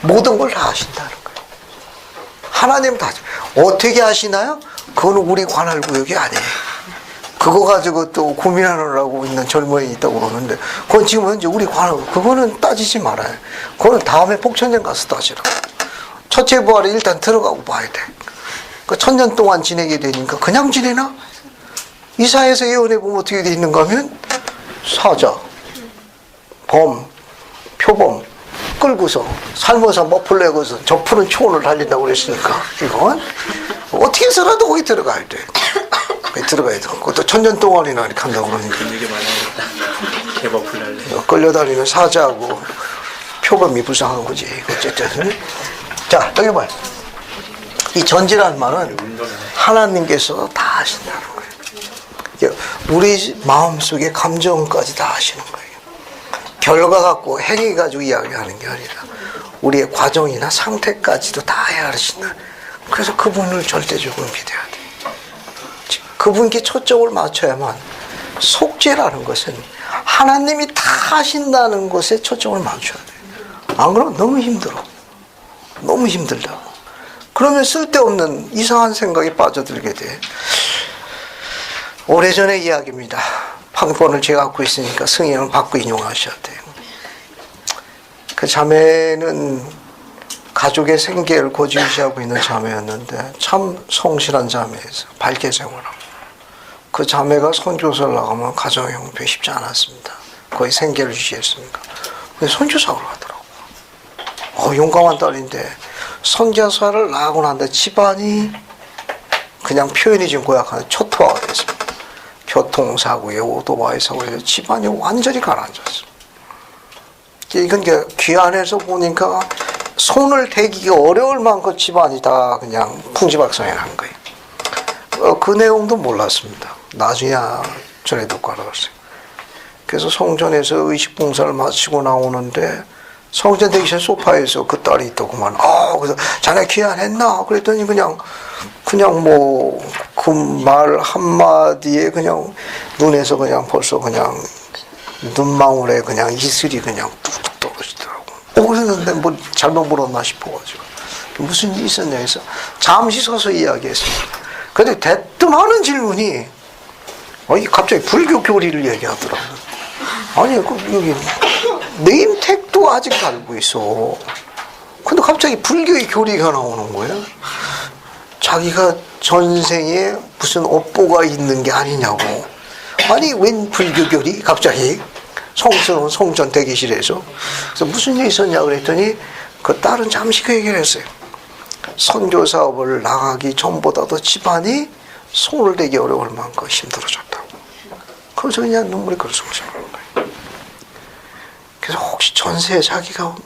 모든 걸 다 아신다는 거예요. 하나님 다 어떻게 하시나요? 그건 우리 관할 구역이 아니에요. 그거 가지고 또 고민하느라고 있는 젊은이 있다고 그러는데 그건 지금 현재 우리 관할, 그거는 따지지 말아요. 그거는 다음에 복천년 가서 따지라고. 첫째 부활에 일단 들어가고 봐야 돼. 그 1000년 동안 지내게 되니까 그냥 지내나? 이사야서 예언해 보면 어떻게 돼 있는가 하면 사자, 범, 표범 끌고서 살모사 머플 내고서 저 푸른 초원을 달린다고 그랬으니까 이건 어떻게 해서라도 거기 들어가야 돼. 거기 들어가야 돼. 그것도 1000년 동안이나 이렇게 한다고 그러니까. 되게 많아요. 개버풀 날래. 끌려다니는 사자하고 표범이 불쌍한 거지. 어쨌든. 자, 여기 봐요. 이 전지라는 말은 하나님께서 다 하신다는 거예요. 우리 마음속의 감정까지 다 하시는 거예요. 결과 갖고 행위 가지고 이야기하는 게 아니라 우리의 과정이나 상태까지도 다 헤아리신다. 그래서 그분을 절대적으로 믿어야 돼. 그분께 초점을 맞춰야만. 속죄라는 것은 하나님이 다 하신다는 것에 초점을 맞춰야 돼. 안 그러면 너무 힘들어. 너무 힘들다고. 그러면 쓸데없는 이상한 생각에 빠져들게 돼. 오래전의 이야기입니다. 판권을 제가 갖고 있으니까 승인을 받고 인용하셔야 돼요. 그 자매는 가족의 생계를 고지의시하고 있는 자매였는데 참 성실한 자매에서 밝게 생활하고, 그 자매가 선교사를 나가면 가정의 형편이 쉽지 않았습니다. 거의 생계를 유지했으니까. 근데 선교사로 가더라고요. 용감한 딸인데 선교사를 나가고 난데 집안이 그냥 표현이 좀 고약한 초토화가 됐습니다. 교통사고에 오토바이 사고에 집안이 완전히 가라앉았어. 이건 귀환해서 보니까 손을 대기가 어려울 만큼 집안이 다 그냥 풍지박산이 난 거예요. 그 내용도 몰랐습니다. 나중에 전에 듣고 알았어요. 그래서 성전에서 의식봉사를 마치고 나오는데 성전 대기실 소파에서 그 딸이 있더구만. 그래서 자네 귀환했나? 그랬더니 그냥 뭐 그 말 한마디에 그냥 눈에서 그냥 벌써 그냥 눈망울에 그냥 이슬이 그냥 뚝뚝 떨어지더라고. 그랬는데 뭐 잘못 물었나 싶어가지고 무슨 일이 있었냐 해서 잠시 서서 이야기했습니다. 근데 대뜸 하는 질문이 갑자기 불교 교리를 얘기하더라고. 아니 여기 네임택도 아직 달고 있어. 근데 갑자기 불교의 교리가 나오는 거예요. 자기가 전생에 무슨 업보가 있는 게 아니냐고. 아니 웬 불교결이 갑자기 성스러운 성전 대기실에서. 그래서 무슨 일이 있었냐 그랬더니 그 딸은 잠시 그 얘기를 했어요. 선교 사업을 나가기 전보다도 집안이 손을 대기 어려울 만큼 힘들어졌다고. 그래서 그냥 눈물이 그르렁거리는 거예요. 그래서 혹시 전세에 자기가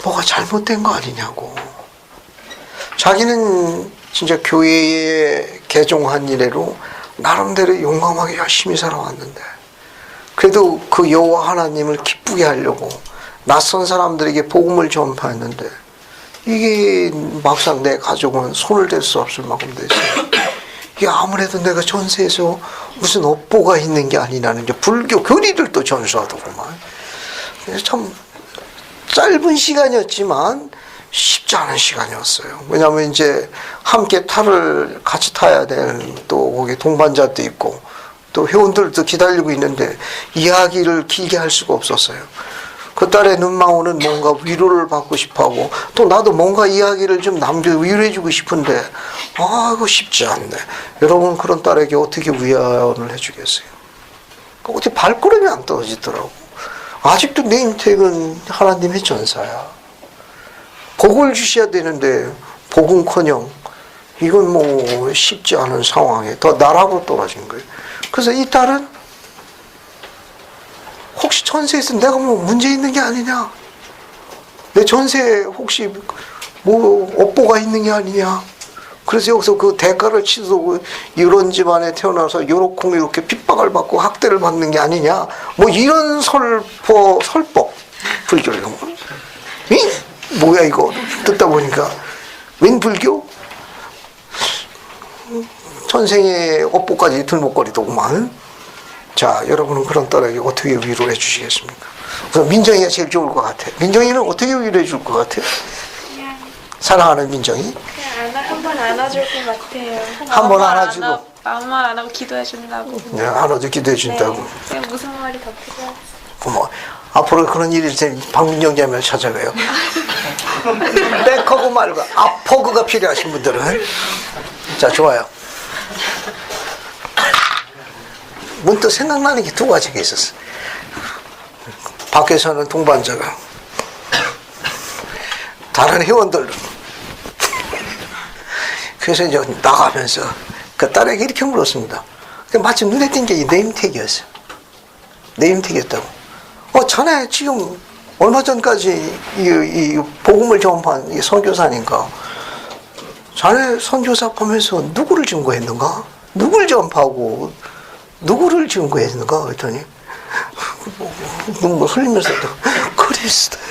뭐가 잘못된 거 아니냐고. 자기는 진짜 교회에 개종한 이래로 나름대로 용감하게 열심히 살아왔는데 그래도 그 여호와 하나님을 기쁘게 하려고 낯선 사람들에게 복음을 전파했는데 이게 막상 내 가족은 손을 댈 수 없을 만큼 됐어요. 이게 아무래도 내가 전세에서 무슨 업보가 있는 게 아니라는 이제 불교 교리를 또 전수하더구만. 그래서 참 짧은 시간이었지만 쉽지 않은 시간이었어요. 왜냐하면 이제 함께 탈을 같이 타야 되는 또 거기 동반자도 있고 또 회원들도 기다리고 있는데 이야기를 길게 할 수가 없었어요. 그 딸의 눈망울은 뭔가 위로를 받고 싶어하고 또 나도 뭔가 이야기를 좀 남겨 위로해주고 싶은데 이거 쉽지 않네. 여러분 그런 딸에게 어떻게 위안을 해주겠어요? 어떻게 발걸음이 안 떨어지더라고. 아직도 내 인택은 하나님의 전사야. 복을 주셔야 되는데 복은커녕 이건 뭐 쉽지 않은 상황에 더 나락으로 떨어진 거예요. 그래서 이 딸은 혹시 전세에서 내가 뭐 문제 있는 게 아니냐? 내 전세에 혹시 뭐 업보가 있는 게 아니냐? 그래서 여기서 그 대가를 치르고 이런 집안에 태어나서 이렇게 핍박을 받고 학대를 받는 게 아니냐? 뭐 이런 설법 불교를 뭐야 이거 듣다 보니까 웬 불교? 전생에 업보까지 들먹거리더구만. 자, 여러분은 그런 딸에게 어떻게 위로해 주시겠습니까? 우선 민정이가 제일 좋을 것 같아. 민정이는 어떻게 위로해 줄 것 같아? 그냥 사랑하는 민정이? 한번 안아줄 것 같아요. 한 번 안아주고. 아무 말 안 하고 기도해 준다고. 네, 안아줘 기도해 준다고. 네. 그냥 무슨 말이 더 필요하지? 어머, 앞으로 그런 일이 있으면 박민정 자매를 찾아가요. 백허그 말고 앞허그가 필요하신 분들은. 자, 좋아요. 문득 생각나는 게 두 가지가 있었어. 밖에서는 동반자가 다른 회원들 그래서 이제 나가면서 그 딸에게 이렇게 물었습니다. 마침 눈에 띈 게 이 네임택이었어요. 네임택이었다고. 자네 지금 얼마 전까지 이 복음을 전파한 이 선교사니까 자네 선교사 보면서 누구를 증거했는가? 누구를 전파하고 누구를 증거했는가? 그랬더니 눈물 흘리면서도 그리스도요.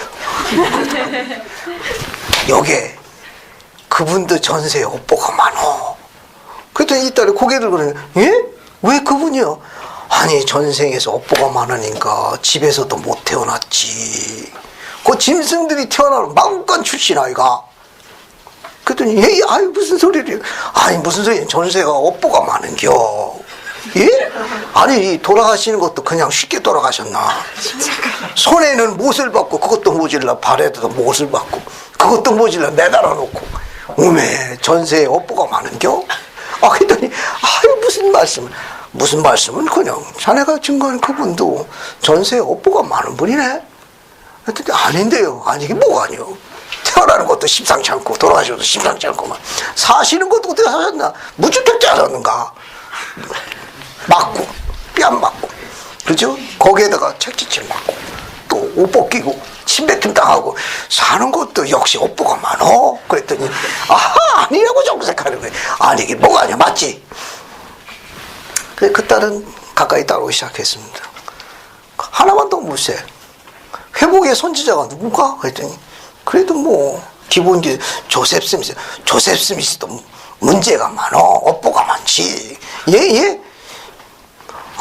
여기에 그분도 전세에 업보가 많어. 그랬더니 이 딸이 고개를 그러네. 예? 왜 그분이요? 아니 전생에서 업보가 많으니까 집에서도 못 태어났지. 그 짐승들이 태어나는 마구간 출신 아이가. 그랬더니 아이 무슨 소리를. 아니 무슨 소리야. 전세가 업보가 많은겨. 예? 아니 돌아가시는 것도 그냥 쉽게 돌아가셨나. 손에는 못을 받고 그것도 모질라 발에도 못을 받고 그것도 모질라 매달아 놓고 오메 전세에 업보가 많은겨. 그랬더니 아유 무슨 말씀은 그냥 자네가 증거한 그분도 전세에 업보가 많은 분이네. 그랬더니 아닌데요. 아니 이게 뭐가 아니요. 태어나는 것도 심상치 않고 돌아가시는 것도 심상치 않고만 사시는 것도 어떻게 사셨나. 무주택자 하셨는가. 맞고 뺨 맞고 그죠? 거기에다가 책지칠 맞고 또 옷 벗기고 침뱉음 당하고 사는 것도 역시 업보가 많어. 그랬더니 아니라고 정색하는 거예요. 아니 이게 뭐가 아니야. 맞지? 그래서 그 딸은 가까이 따라오기 시작했습니다. 하나만 더 물세. 회복의 선지자가 누군가? 그랬더니 그래도 뭐 기본기 조셉 스미스도 문제가 많어. 업보가 많지. 예?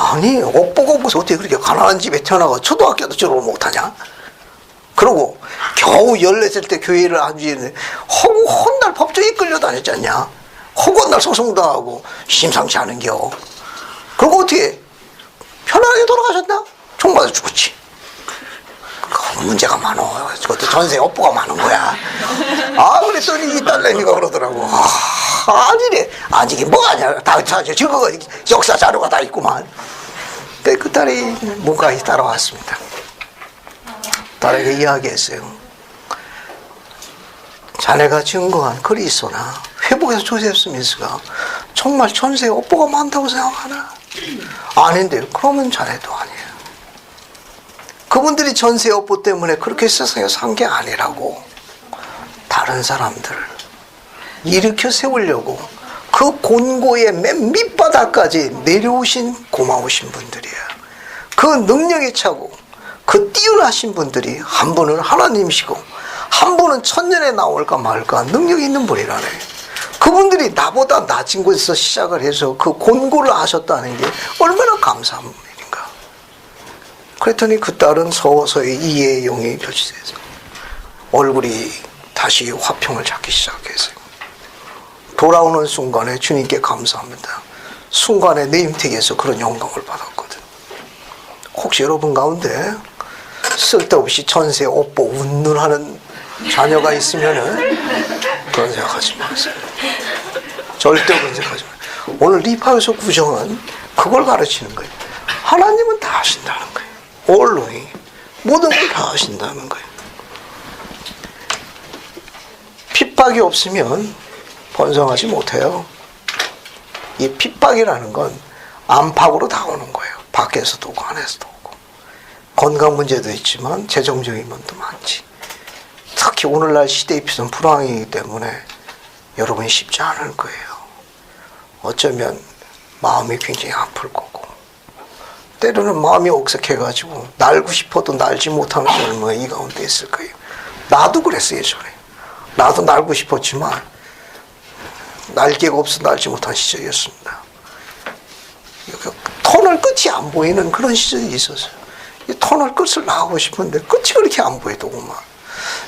아니 업보가 없어서 어떻게 그렇게 가난한 집에 태어나고 초등학교도 졸업을 못하냐? 그러고 겨우 14살 때 교회를 안주했는데 허구 헛날 법정에 끌려다녔지 않냐? 허구 헛날 소송당하고 심상치 않은겨. 그리고 어떻게 편안하게 돌아가셨나? 총 맞아 죽었지. 문제가 많어. 그것도 전세 업보가 많은 거야. 그랬더니 이 딸내미가 그러더라고. 아니래. 아니 이게 뭐가 아니야. 다 증거가 역사 자료가 다 있구만. 근데 그 딸이 무가히 따라왔습니다. 딸에게 이야기했어요. 자네가 증거한 그리스도나 회복에서 조셉 스미스가 정말 전세에 업보가 많다고 생각하나? 아닌데 그러면 자네도 아니에요. 그분들이 전세의 업보 때문에 그렇게 세상에 산 게 아니라고. 다른 사람들을 일으켜 세우려고 그 곤고의 맨 밑바닥까지 내려오신 고마우신 분들이에요. 그 능력에 차고 그 뛰어나신 분들이 한 분은 하나님이시고 한 분은 천년에 나올까 말까 능력이 있는 분이라네. 그분들이 나보다 낮은 곳에서 시작을 해서 그 곤고를 하셨다는 게 얼마나 감사한 일인가. 그랬더니 그 딸은 서서히 이해의 영이 표시돼서 얼굴이 다시 화평을 찾기 시작했어요. 돌아오는 순간에 주님께 감사합니다. 순간에 내 임택에서 그런 영광을 받았거든. 혹시 여러분 가운데 쓸데없이 전세 업보 운운하는 자녀가 있으면은 그런 생각하지 마세요. 절대 그런 생각하지 마세요. 오늘 리파요소 구정은 그걸 가르치는 거예요. 하나님은 다 하신다는 거예요. 언론이 모든 걸 다 하신다는 거예요. 핍박이 없으면 번성하지 못해요. 이 핍박이라는 건 안팎으로 다 오는 거예요. 밖에서도 오고 안에서도 오고. 건강 문제도 있지만 재정적인 면도 많지. 특히 오늘날 시대의 표현 불황이기 때문에 여러분이 쉽지 않을 거예요. 어쩌면 마음이 굉장히 아플 거고 때로는 마음이 옥색해가지고 날고 싶어도 날지 못하는 젊은이가 이 가운데 있을 거예요. 나도 그랬어요. 예전에. 나도 날고 싶었지만 날개가 없어 날지 못한 시절이었습니다. 터널 끝이 안 보이는 그런 시절이 있었어요. 이 터널 끝을 나가고 싶은데 끝이 그렇게 안 보이더구만.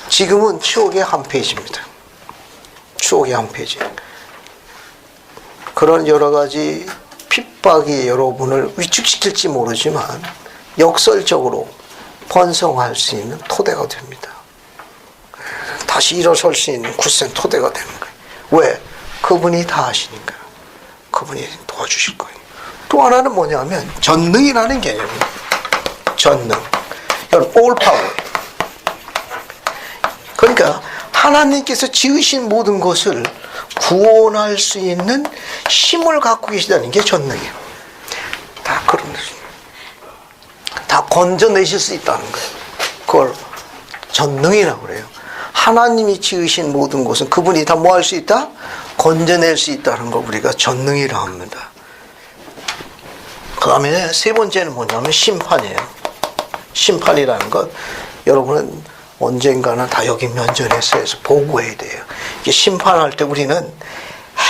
지금은 추억의 한 페이지입니다. 추억의 한 페이지. 그런 여러 가지 핍박이 여러분을 위축시킬지 모르지만 역설적으로 번성할 수 있는 토대가 됩니다. 다시 일어설 수 있는 굳센 토대가 되는 거예요. 왜? 그분이 다 하시니까. 그분이 도와주실 거예요. 또 하나는 뭐냐면 전능이라는 개념입니다. 전능. all power. 그러니까 하나님께서 지으신 모든 것을 구원할 수 있는 힘을 갖고 계시다는 게 전능이에요. 다 그런 다 건져내실 수 있다는 거예요. 그걸 전능이라고 그래요. 하나님이 지으신 모든 것은 그분이 다 뭐 할 수 있다? 건져낼 수 있다는 걸 우리가 전능이라 합니다. 그 다음에 세 번째는 뭐냐면 심판이에요. 심판이라는 것 여러분은 언젠가는 다 여기 면전에서 해서 보고해야 돼요. 이게 심판할 때 우리는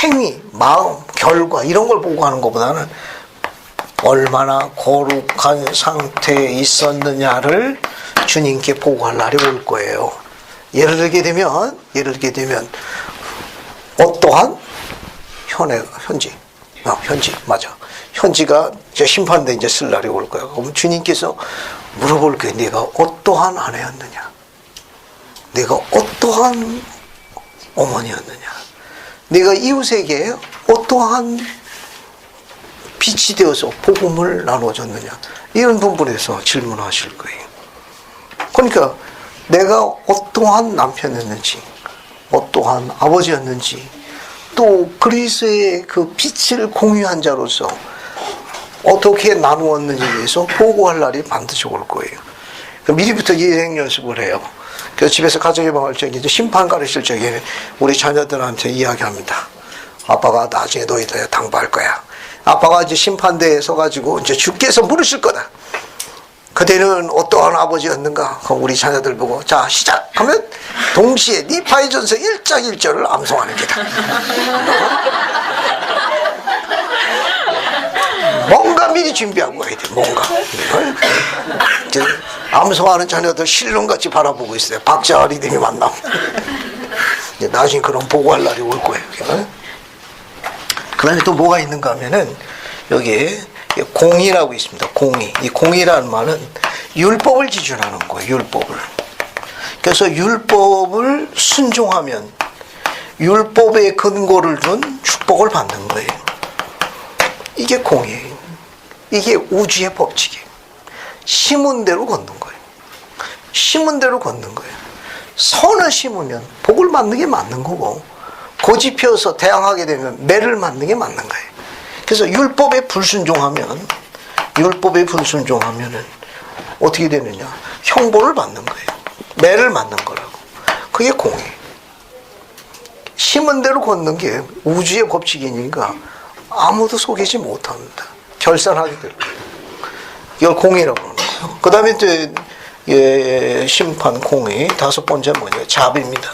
행위, 마음, 결과 이런 걸 보고 하는 것보다는 얼마나 거룩한 상태에 있었느냐를 주님께 보고할 날이 올 거예요. 예를 들게 되면 어떠한 현지 맞아. 현지가 이제 심판대 이제 쓸 날이 올 거예요. 그럼 주님께서 물어볼 거예요. 네가 어떠한 아내였느냐? 네가 어떠한 어머니였느냐? 네가 이웃에게 어떠한 빛이 되어서 복음을 나눠줬느냐? 이런 부분에서 질문하실 거예요. 그러니까 내가 어떠한 남편이었는지, 어떠한 아버지였는지, 또 그리스도의 그 빛을 공유한 자로서 어떻게 나누었는지에 대해서 보고할 날이 반드시 올 거예요. 미리부터 예행 연습을 해요. 그래서 집에서 가정의 방을 적에 심판 가르칠 적에 우리 자녀들한테 이야기합니다. 아빠가 나중에 너희들 당부할 거야. 아빠가 이제 심판대에 서가지고 이제 주께서 물으실 거다. 그대는 어떠한 아버지였는가? 그럼 우리 자녀들 보고 자 시작하면 동시에 니파이전서 1장 1절을 암송하는 게다. 뭔가 미리 준비하고 가야 돼. 뭔가 암송하는 자녀들 실론같이 바라보고 있어요. 박자 리듬이 만나면 나중에 그런 보고할 날이 올 거예요. 그 다음에 또 뭐가 있는가 하면은 여기에 공의라고 있습니다. 공의. 이 공의라는 말은 율법을 기준하는 거예요. 율법을. 그래서 율법을 순종하면 율법의 근거를 둔 축복을 받는 거예요. 이게 공의예요. 이게 우주의 법칙이에요. 심은 대로 걷는 거예요. 심은 대로 걷는 거예요. 선을 심으면 복을 받는 게 맞는 거고, 고집 피워서 대항하게 되면 매를 맞는 게 맞는 거예요. 그래서 율법에 불순종하면은 어떻게 되느냐? 형벌을 받는 거예요. 매를 맞는 거라고. 그게 공이에요. 심은 대로 걷는 게 우주의 법칙이니까 아무도 속이지 못합니다. 결산하게 될 거예요. 이걸 공이라고 하는 거예요. 그 다음에 또 심판 공의 다섯 번째 뭐냐? 자비입니다.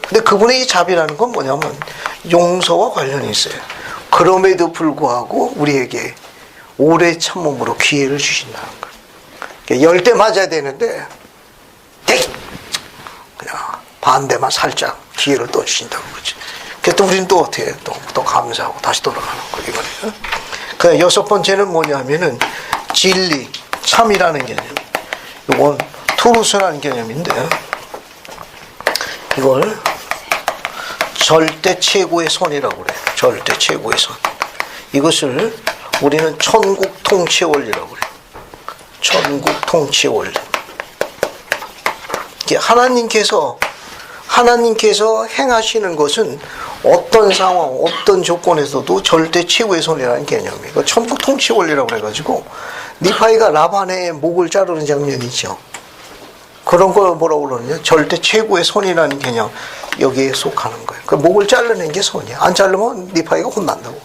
근데 그분의 이 자비라는 건 뭐냐면 용서와 관련이 있어요. 그럼에도 불구하고 우리에게 오래 참음으로 기회를 주신다는 거예요. 10대 맞아야 되는데 그냥 반대만 살짝 기회를 또 주신다고 그러지. 그래서 우리는 또 어떻게 해요? 또 감사하고 다시 돌아가는 거예요. 이거는. 그 여섯 번째는 뭐냐면은 진리, 참이라는 개념. 이건 투루스라는 개념인데 이걸 절대 최고의 선이라고 그래요. 절대 최고의 선. 이것을 우리는 천국 통치 원리라고 그래요. 천국 통치 원리. 하나님께서 행하시는 것은 어떤 상황, 어떤 조건에서도 절대 최고의 선이라는 개념이에요. 천국 통치 원리라고 그래가지고 니파이가 라반의 목을 자르는 장면이죠. 그런 걸 뭐라고 그러느냐? 절대 최고의 선이라는 개념 여기에 속하는 거예요. 그 목을 자르는 게 선이야. 안 자르면 니파이가 혼난다고.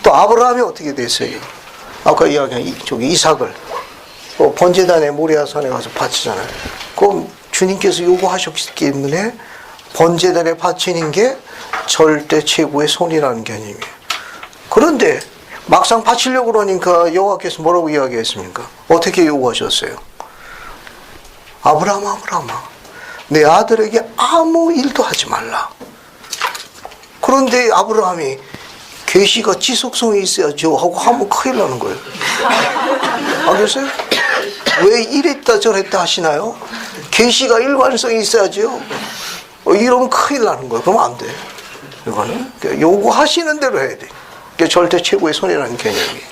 또 아브라함이 어떻게 됐어요? 아까 이야기한 이삭을 번제단에 모리아산에 가서 바치잖아요. 그럼 주님께서 요구하셨기 때문에 번제단에 바치는 게 절대 최고의 손이라는 개념이에요. 그런데 막상 바치려고 그러니까 여호와께서 뭐라고 이야기했습니까? 어떻게 요구하셨어요? 아브라함아, 내 아들에게 아무 일도 하지 말라. 그런데 아브라함이 계시가 지속성이 있어야죠 하고 하면 큰일 나는 거예요. 알겠어요? 왜 이랬다 저랬다 하시나요? 계시가 일관성이 있어야죠. 이러면 큰일 나는 거예요. 그러면 안 돼. 이거는 요구하시는 대로 해야 돼. 이게 절대 최고의 손이라는 개념이에요.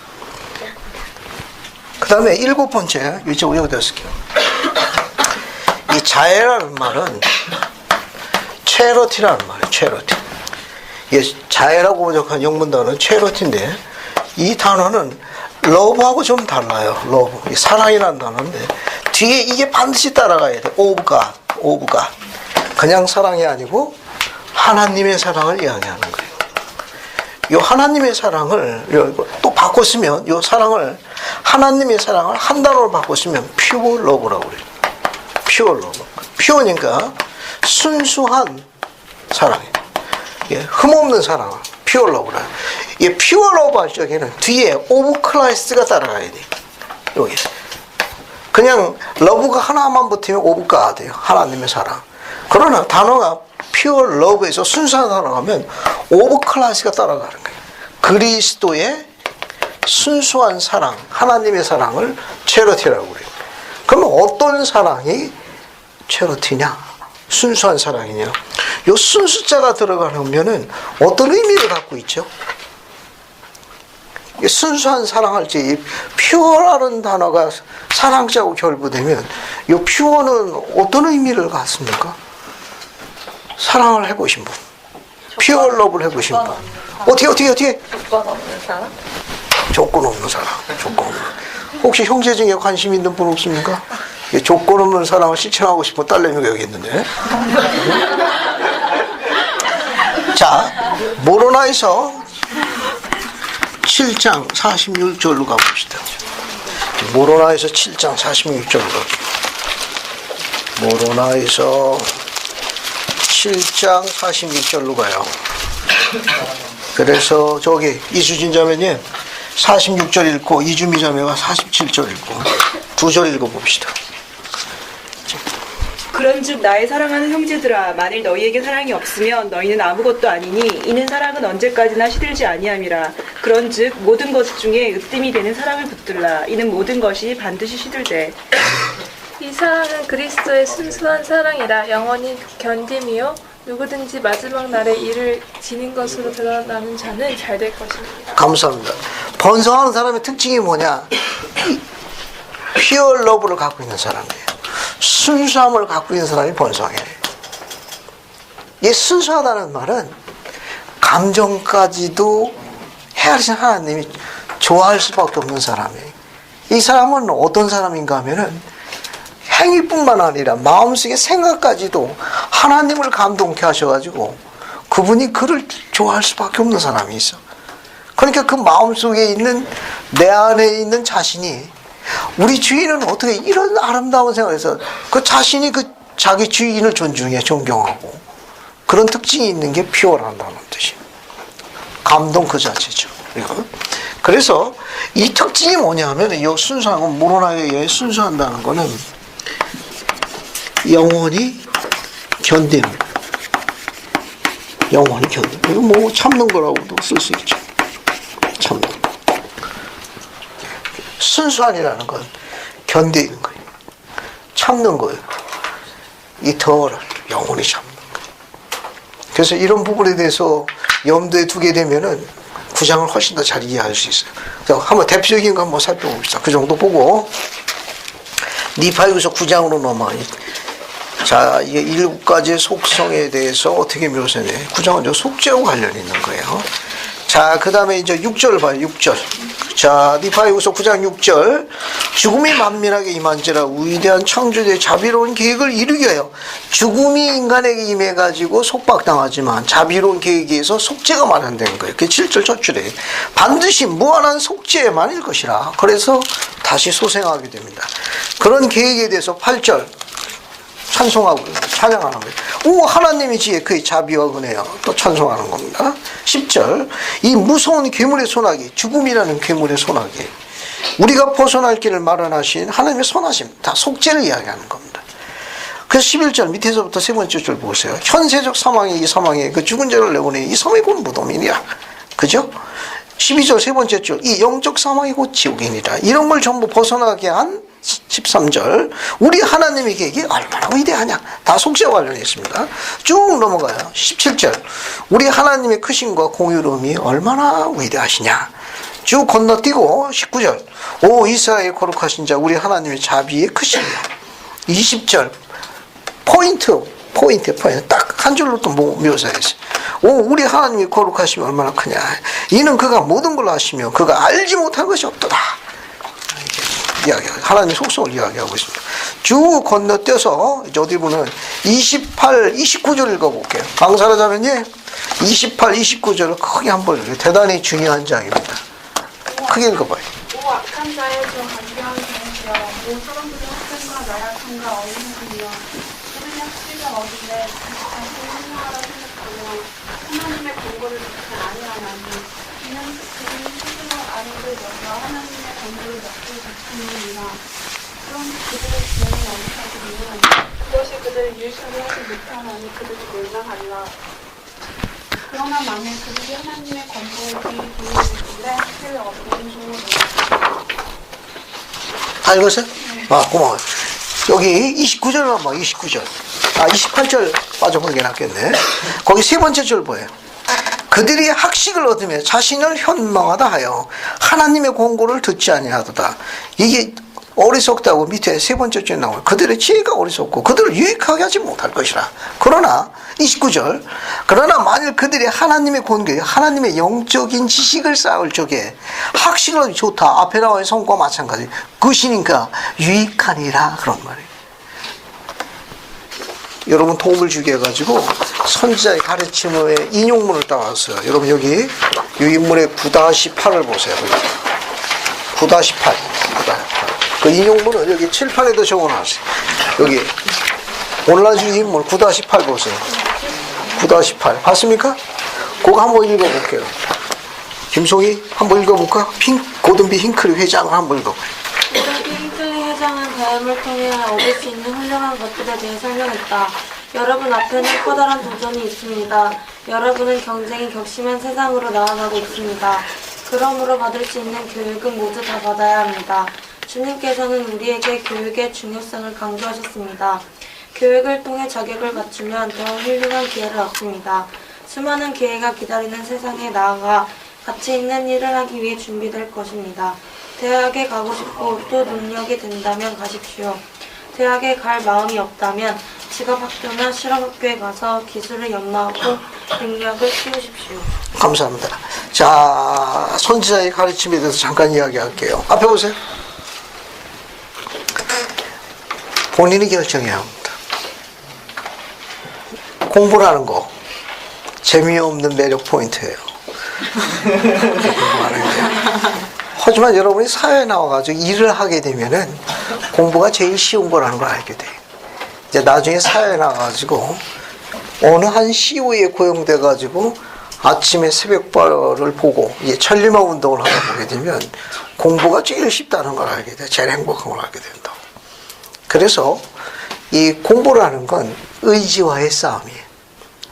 그 다음에 일곱 번째, 여기다 쓸게요. 이 자애라는 말은 체러티라는 말이에요. 체러티. 자애라고 번역한 영문 단어는 체러티인데 이 단어는 러브하고 좀 달라요. 러브. 사랑이라는 단어인데 뒤에 이게 반드시 따라가야 돼. 오브 갓. 그냥 사랑이 아니고 하나님의 사랑을 이야기하는 거예요. 이 하나님의 사랑을 또 바꿨으면 이 사랑을 하나님의 사랑을 한 단어로 바꿨으면 퓨어 러브라고 그래요. 퓨어 러브. 퓨어니까 순수한 사랑이에요. 흠없는 사랑을 퓨어 러브라. 이 퓨어 러브 할 적에는 뒤에 오브 크라이스트가 따라가야 돼. 여기 그냥 러브가 하나만 붙으면 오브가 돼요. 하나님의 사랑. 그러나 단어가 퓨어 러브에서 순수한 사랑하면 오브 크라이스트가 따라가는 거예요. 그리스도의 순수한 사랑, 하나님의 사랑을 체러티라고 그래요. 그러면 어떤 사랑이 체러티냐? 순수한 사랑이냐? 요 순수자가 들어가면은 어떤 의미를 갖고 있죠? 순수한 사랑할 때 퓨어라는 단어가 사랑자하고 결부되면 이 퓨어는 어떤 의미를 갖습니까? 사랑을 해보신 분, 퓨어 러브를 해보신 분. 어떻게? 조건 없는 사람? 조건 없는 사랑. 조건 없는. 혹시 형제 중에 관심 있는 분 없습니까? 조건 없는 사랑을 실천하고 싶은 딸내미가 여기 있는데. 자, 모로나에서 7장 46절로 가봅시다. 모로나에서 7장 46절로 가봅시다. 모로나에서 7장 46절로 가요. 그래서 저기 이수진 자매님 46절 읽고 이주미 자매가 47절 읽고 두 절 읽어봅시다. 그런즉 나의 사랑하는 형제들아, 만일 너희에게 사랑이 없으면 너희는 아무것도 아니니 이는 사랑은 언제까지나 시들지 아니함이라. 그런즉 모든 것 중에 으뜸이 되는 사랑을 붙들라. 이는 모든 것이 반드시 시들되. 이 사랑은 그리스도의 순수한 사랑이라. 영원히 견딤이요 누구든지 마지막 날에 이를 지닌 것으로 드러나는 자는 잘 될 것입니다. 감사합니다. 번성하는 사람의 특징이 뭐냐? 피어 러브를 갖고 있는 사람이에요. 순수함을 갖고 있는 사람이 번성해. 이 순수하다는 말은 감정까지도 헤아리신 하나님이 좋아할 수밖에 없는 사람이에요. 이 사람은 어떤 사람인가 하면은 행위뿐만 아니라 마음속의 생각까지도 하나님을 감동케 하셔가지고 그분이 그를 좋아할 수밖에 없는 사람이 있어. 그러니까 그 마음속에 있는 내 안에 있는 자신이 우리 주인은 어떻게 이런 아름다운 생각을 해서 그 자신이 그 자기 주인을 존중해 존경하고 그런 특징이 있는 게 피어난다는 뜻이에요. 감동 그 자체죠. 그래서 이 특징이 뭐냐 하면 이 순수한 모로나에 순수한다는 거는 영원히 견디는 거예요. 영원히 견디는 거예요. 이거 뭐 참는 거라고도 쓸 수 있죠. 참는 거. 순수한이라는 건 견디는 거예요. 참는 거예요. 이터널 영원히 참는 거예요. 그래서 이런 부분에 대해서 염두에 두게 되면은 9장을 훨씬 더 잘 이해할 수 있어요. 자, 한번 대표적인 거 한번 살펴봅시다. 그 정도 보고 니파이후서 9장으로 넘어가요. 자, 이게 7가지의 속성에 대해서 어떻게 묘사해? 9장은 속죄하고 관련이 있는 거예요. 자, 그 다음에 이제 6절 봐요. 6절. 자, 니파이후서 9장 6절. 죽음이 만민에게 임한지라 위대한 창조주의 자비로운 계획을 이루게 하여 죽음이 인간에게 임해가지고 속박당하지만 자비로운 계획에 의해서 속죄가 마련된 거예요. 그 7절 첫 줄에 반드시 무한한 속죄만일 것이라. 그래서 다시 소생하게 됩니다. 그런 계획에 대해서 8절 찬송하고 찬양하는 거예요. 오, 하나님의 지혜 그의 자비와 은혜요. 또 찬송하는 겁니다. 10절 이 무서운 괴물의 소나기, 죽음이라는 괴물의 소나기, 우리가 벗어날 길을 마련하신 하나님의 선하심, 다 속죄를 이야기하는 겁니다. 그래서 11절 밑에서부터 세 번째 줄 보세요. 현세적 사망의 이 사망에 그 죽은 자를 내보내 이 섬이 곧 무덤이니라. 그죠? 12절 세 번째 줄 이 영적 사망이 곧 지옥이니라. 이런 걸 전부 벗어나게 한 13절 우리 하나님의 계획이 얼마나 위대하냐. 다 속죄와 관련이 있습니다. 쭉 넘어가요. 17절 우리 하나님의 크심과 공유로움이 얼마나 위대하시냐. 쭉 건너뛰고 19절 오 이스라엘 거룩하신 자 우리 하나님의 자비의 크심이야. 20절 포인트 딱 한 줄로 또 묘사했어요. 오 우리 하나님의 거룩하심이 얼마나 크냐. 이는 그가 모든 걸 아시며 그가 알지 못한 것이 없도다. 하나님의 속성을 이야기하고 있습니다. 쭉 건너뛰어서 이제 어디 보면 28, 29절 읽어볼게요. 강사라자면요 28, 29절을 크게 한번 읽어요. 대단히 중요한 장입니다. 크게 읽어봐요. 오 악한 자의 저 간교한 자이시여 오 사람들의 학생과 나약함과 어리석음이여 그들이 학식을 얻은데 자신을 생명하라 생각하며 하나님의 권고를 듣지 아니하나니 이는 그들이 스스로 아니를 여겨 하나님의 권고를 먹고 자꾸이니라. 그런 그들의 지혜는 어디까지는 그것이 그들을 유익하게 하지 못하나니 그들이 멸망하리라. 그러나 만일 그들이 하나님의 권고를 듣는데 학생을 얻는 중으로 다 읽었어요? 아, 고마워요. 여기 29절만 봐, 29절. 28절 빠져버리게 낫겠네. 거기 세 번째 줄 보여요. 그들이 학식을 얻으며 자신을 현망하다 하여 하나님의 권고를 듣지 아니하도다. 이게 어리석다고 밑에 세 번째 줄에 나와요. 그들의 지혜가 어리석고 그들을 유익하게 하지 못할 것이라. 그러나 29절 그러나 만일 그들이 하나님의 권고에 하나님의 영적인 지식을 쌓을 적에 학식을 얻으면 좋다. 앞에 나와 있는 성과 마찬가지. 그것이니까 유익하니라 그런 말이에요. 여러분 도움을 주게 해가지고 선지자의 가르침의 인용문을 따왔어요. 여러분 여기 유인문의 9-8을 보세요. 9-8 그 인용문은 여기 칠판에도 적어놨어요. 여기 온라인 인물 9-8 보세요. 9-8 봤습니까? 그거 한번 읽어볼게요. 김송이 한번 읽어볼까? 고든비 힝클리 회장을 한번 읽어봐요. 고든비 힝클리 회장은 대화를 통해 얻을 수 있는 훌륭한 것들에 대해 설명했다. 여러분 앞에는 커다란 도전이 있습니다. 여러분은 경쟁이 격심한 세상으로 나아가고 있습니다. 그러므로 받을 수 있는 교육은 모두 다 받아야 합니다. 주님께서는 우리에게 교육의 중요성을 강조하셨습니다. 교육을 통해 자격을 갖추면 더 훌륭한 기회를 얻습니다. 수많은 기회가 기다리는 세상에 나아가 가치 있는 일을 하기 위해 준비될 것입니다. 대학에 가고 싶고 또 능력이 된다면 가십시오. 대학에 갈 마음이 없다면 직업학교나 실업학교에 가서 기술을 연마하고 능력을 키우십시오. 감사합니다. 자, 선지자의 가르침에 대해서 잠깐 이야기할게요. 앞에 보세요. 본인이 결정해야 합니다. 공부라는 거 재미없는 매력 포인트예요. 공부하는 게. 하지만 여러분이 사회에 나와가지고 일을 하게 되면은 공부가 제일 쉬운 거라는 걸 알게 돼요. 이제 나중에 사회에 나와가지고 어느 한 CEO에 고용돼가지고 아침에 새벽발을 보고 이제 천리마 운동을 하다 보게 되면 공부가 제일 쉽다는 걸 알게 돼요. 제일 행복한 걸 알게 된다고. 그래서 이 공부라는 건 의지와의 싸움이에요.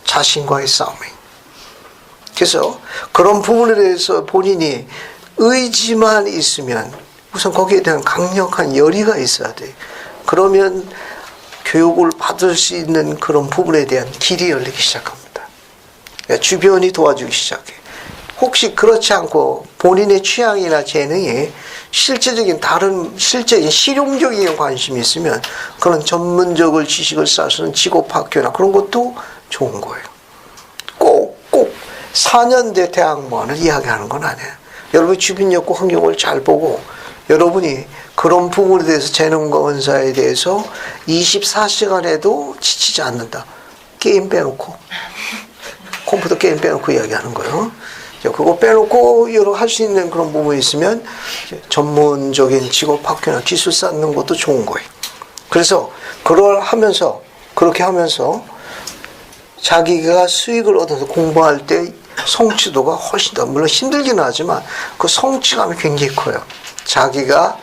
자신과의 싸움이에요. 그래서 그런 부분에 대해서 본인이 의지만 있으면 우선 거기에 대한 강력한 열의가 있어야 돼요. 그러면 교육을 받을 수 있는 그런 부분에 대한 길이 열리기 시작합니다. 그러니까 주변이 도와주기 시작해요. 혹시 그렇지 않고 본인의 취향이나 재능에 실제적인 다른 실제적인 실용적인 관심이 있으면 그런 전문적인 지식을 쌓는 직업학교나 그런 것도 좋은 거예요. 꼭 4년대 대학만을 이야기하는 건 아니에요. 여러분 주변 여건 환경을 잘 보고 여러분이 그런 부분에 대해서 재능과 은사에 대해서 24시간에도 지치지 않는다. 게임 빼놓고 컴퓨터 게임 빼놓고 이야기하는 거예요. 그거 빼놓고 여러 할 수 있는 그런 부분이 있으면 전문적인 직업 학교나 기술 쌓는 것도 좋은 거예요. 그래서 그렇게 하면서 자기가 수익을 얻어서 공부할 때 성취도가 훨씬 더, 물론 힘들기는 하지만 그 성취감이 굉장히 커요. 자기가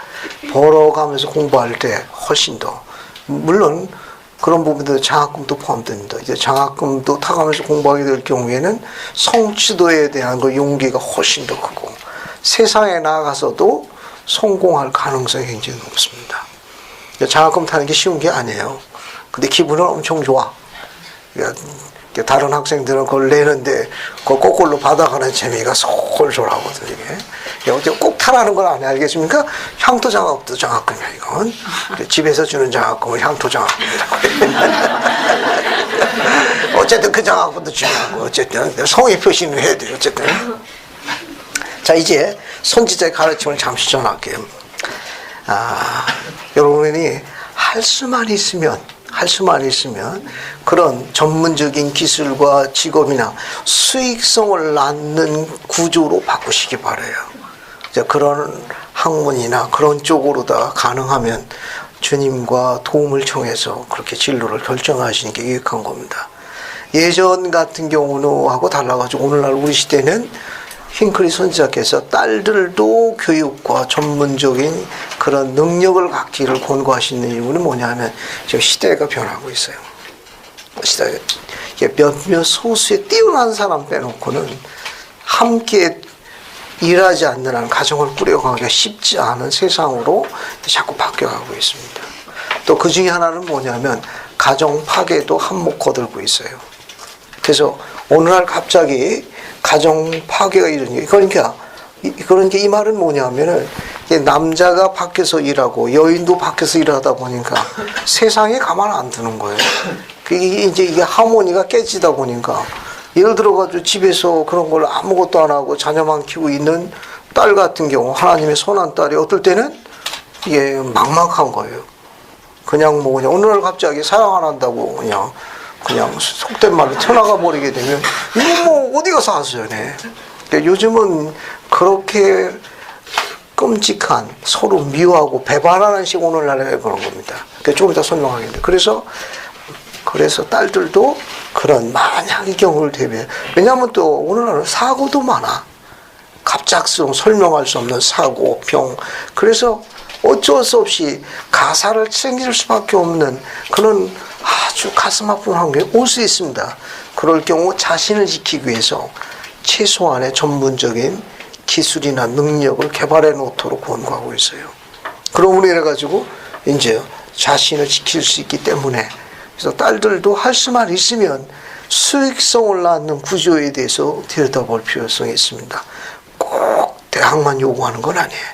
벌어가면서 공부할 때 훨씬 더. 물론 그런 부분도 장학금도 포함됩니다. 이제 장학금도 타가면서 공부하게 될 경우에는 성취도에 대한 그 용기가 훨씬 더 크고 세상에 나가서도 성공할 가능성이 굉장히 높습니다. 장학금 타는 게 쉬운 게 아니에요. 근데 기분은 엄청 좋아. 다른 학생들은 그걸 내는데 그걸 거꾸로 받아가는 재미가 솔솔하거든요. 이게 꼭 타라는 건 아니에요. 알겠습니까? 향토 장학금도 장학금이야 이건. 집에서 주는 장학금은 향토 장학금이라고. 어쨌든 그 장학금도 중요하고 어쨌든 성의 표시는 해야 돼요. 어쨌든. 자, 이제 선지자의 가르침을 잠시 전할게요. 여러분이 할 수만 있으면 그런 전문적인 기술과 직업이나 수익성을 낳는 구조로 바꾸시기 바라요. 그런 학문이나 그런 쪽으로다 가능하면 주님과 도움을 청해서 그렇게 진로를 결정하시는 게 유익한 겁니다. 예전 같은 경우는 하고 달라가지고 오늘날 우리 시대는 핑클리 선지자께서 딸들도 교육과 전문적인 그런 능력을 갖기를 권고하시는 이유는 뭐냐면 지금 시대가 변하고 있어요. 시대가 몇몇 소수의 뛰어난 사람 빼놓고는 함께 일하지 않는 한 가정을 꾸려가기가 쉽지 않은 세상으로 자꾸 바뀌어가고 있습니다. 또 그 중에 하나는 뭐냐면 가정 파괴도 한몫 거들고 있어요. 그래서 오늘날 갑자기 가정 파괴가 일어나요. 그러니까 이 말은 뭐냐면은 남자가 밖에서 일하고 여인도 밖에서 일하다 보니까 세상에 가만 안 두는 거예요. 이게 하모니가 깨지다 보니까 예를 들어가지고 집에서 그런 걸 아무것도 안 하고 자녀만 키우고 있는 딸 같은 경우 하나님의 선한 딸이 어떨 때는 이게 막막한 거예요. 그냥 오늘날 갑자기 사랑 안 한다고 그냥 속된 말로 튀어나가 버리게 되면 이거 어디 가서 하세요, 네. 요즘은 그렇게 끔찍한 서로 미워하고 배반하는 식 오늘날에 그런 겁니다. 조금 이따 설명하겠는데 그래서 딸들도 그런 만약의 경우를 대비해. 왜냐하면 또 오늘날은 사고도 많아. 갑작스러운 설명할 수 없는 사고, 병. 그래서 어쩔 수 없이 가사를 챙길 수밖에 없는 그런 아주 가슴 아픈 환경이 올 수 있습니다. 그럴 경우 자신을 지키기 위해서 최소한의 전문적인 기술이나 능력을 개발해 놓도록 권고하고 있어요. 그러므로 이래가지고 이제 자신을 지킬 수 있기 때문에 그래서 딸들도 할 수만 있으면 수익성을 낳는 구조에 대해서 들여다볼 필요성이 있습니다. 대학만 요구하는 건 아니에요.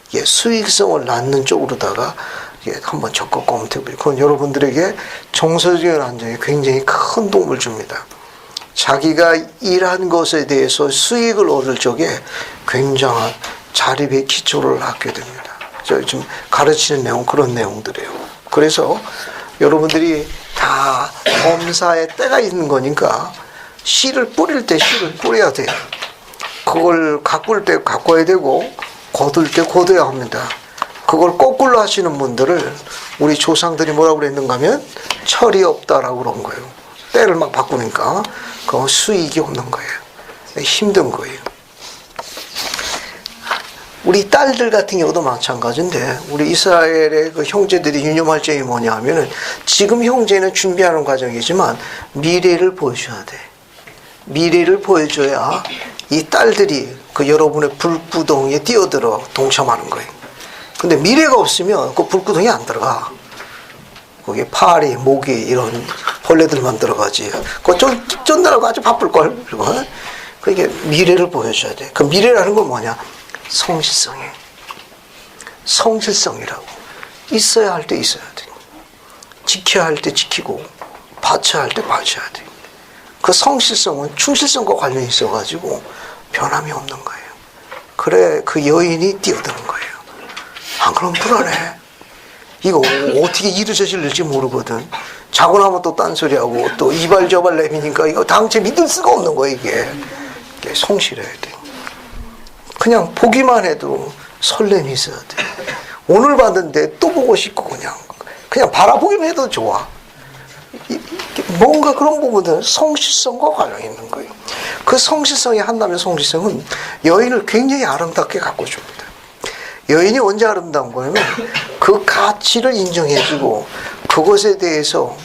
이게 수익성을 낳는 쪽으로다가 이게 한번 적극 검토해보죠. 그건 여러분들에게 정서적인 안정에 굉장히 큰 도움을 줍니다. 자기가 일한 것에 대해서 수익을 얻을 적에 굉장한 자립의 기초를 갖게 됩니다. 저 지금 가르치는 내용 그런 내용들이에요. 그래서 여러분들이 다 범사에 때가 있는 거니까 씨를 뿌릴 때 씨를 뿌려야 돼요. 그걸 가꿀 때 가꿔야 되고 거둘 때 거둬야 합니다. 그걸 거꾸로 하시는 분들을 우리 조상들이 뭐라고 그랬는가 하면 철이 없다라고 그런 거예요. 때를 막 바꾸니까 그건 수익이 없는 거예요. 힘든 거예요. 우리 딸들 같은 경우도 마찬가지인데 우리 이스라엘의 그 형제들이 유념할 점이 뭐냐 하면은 지금 형제는 준비하는 과정이지만 미래를 보여줘야 돼. 미래를 보여줘야 이 딸들이 그 여러분의 불구덩이에 뛰어들어 동참하는 거예요. 근데 미래가 없으면 그 불구덩이에 안 들어가. 거기에 파리, 모기 이런 벌레들만 들어가지. 그거 쫀쫀들하고 아주 바쁠걸. 그러니까 미래를 보여줘야 돼. 그 미래라는 건 뭐냐? 성실성이에요. 성실성이라고. 있어야 할 때 있어야 돼. 지켜야 할 때 지키고 바쳐야 할 때 바쳐야 돼. 그 성실성은 충실성과 관련이 있어가지고 변함이 없는 거예요. 그래 그 여인이 뛰어드는 거예요. 안 그러면 불안해. 이거 어떻게 이루어질지 모르거든. 자고 나면 또 딴소리하고 또 이발저발 내미니까 이거 당체 믿을 수가 없는 거예요. 이게 성실해야 돼. 그냥 보기만 해도 설렘이 있어야 돼. 오늘 봤는데 또 보고 싶고 그냥 바라보기만 해도 좋아. 뭔가 그런 부분들은 성실성과 관련이 있는 거예요. 그 성실성이 한다면 성실성은 여인을 굉장히 아름답게 가꿔줍니다. 여인이 언제 아름다운 거냐면 그 가치를 인정해주고 그것에 대해서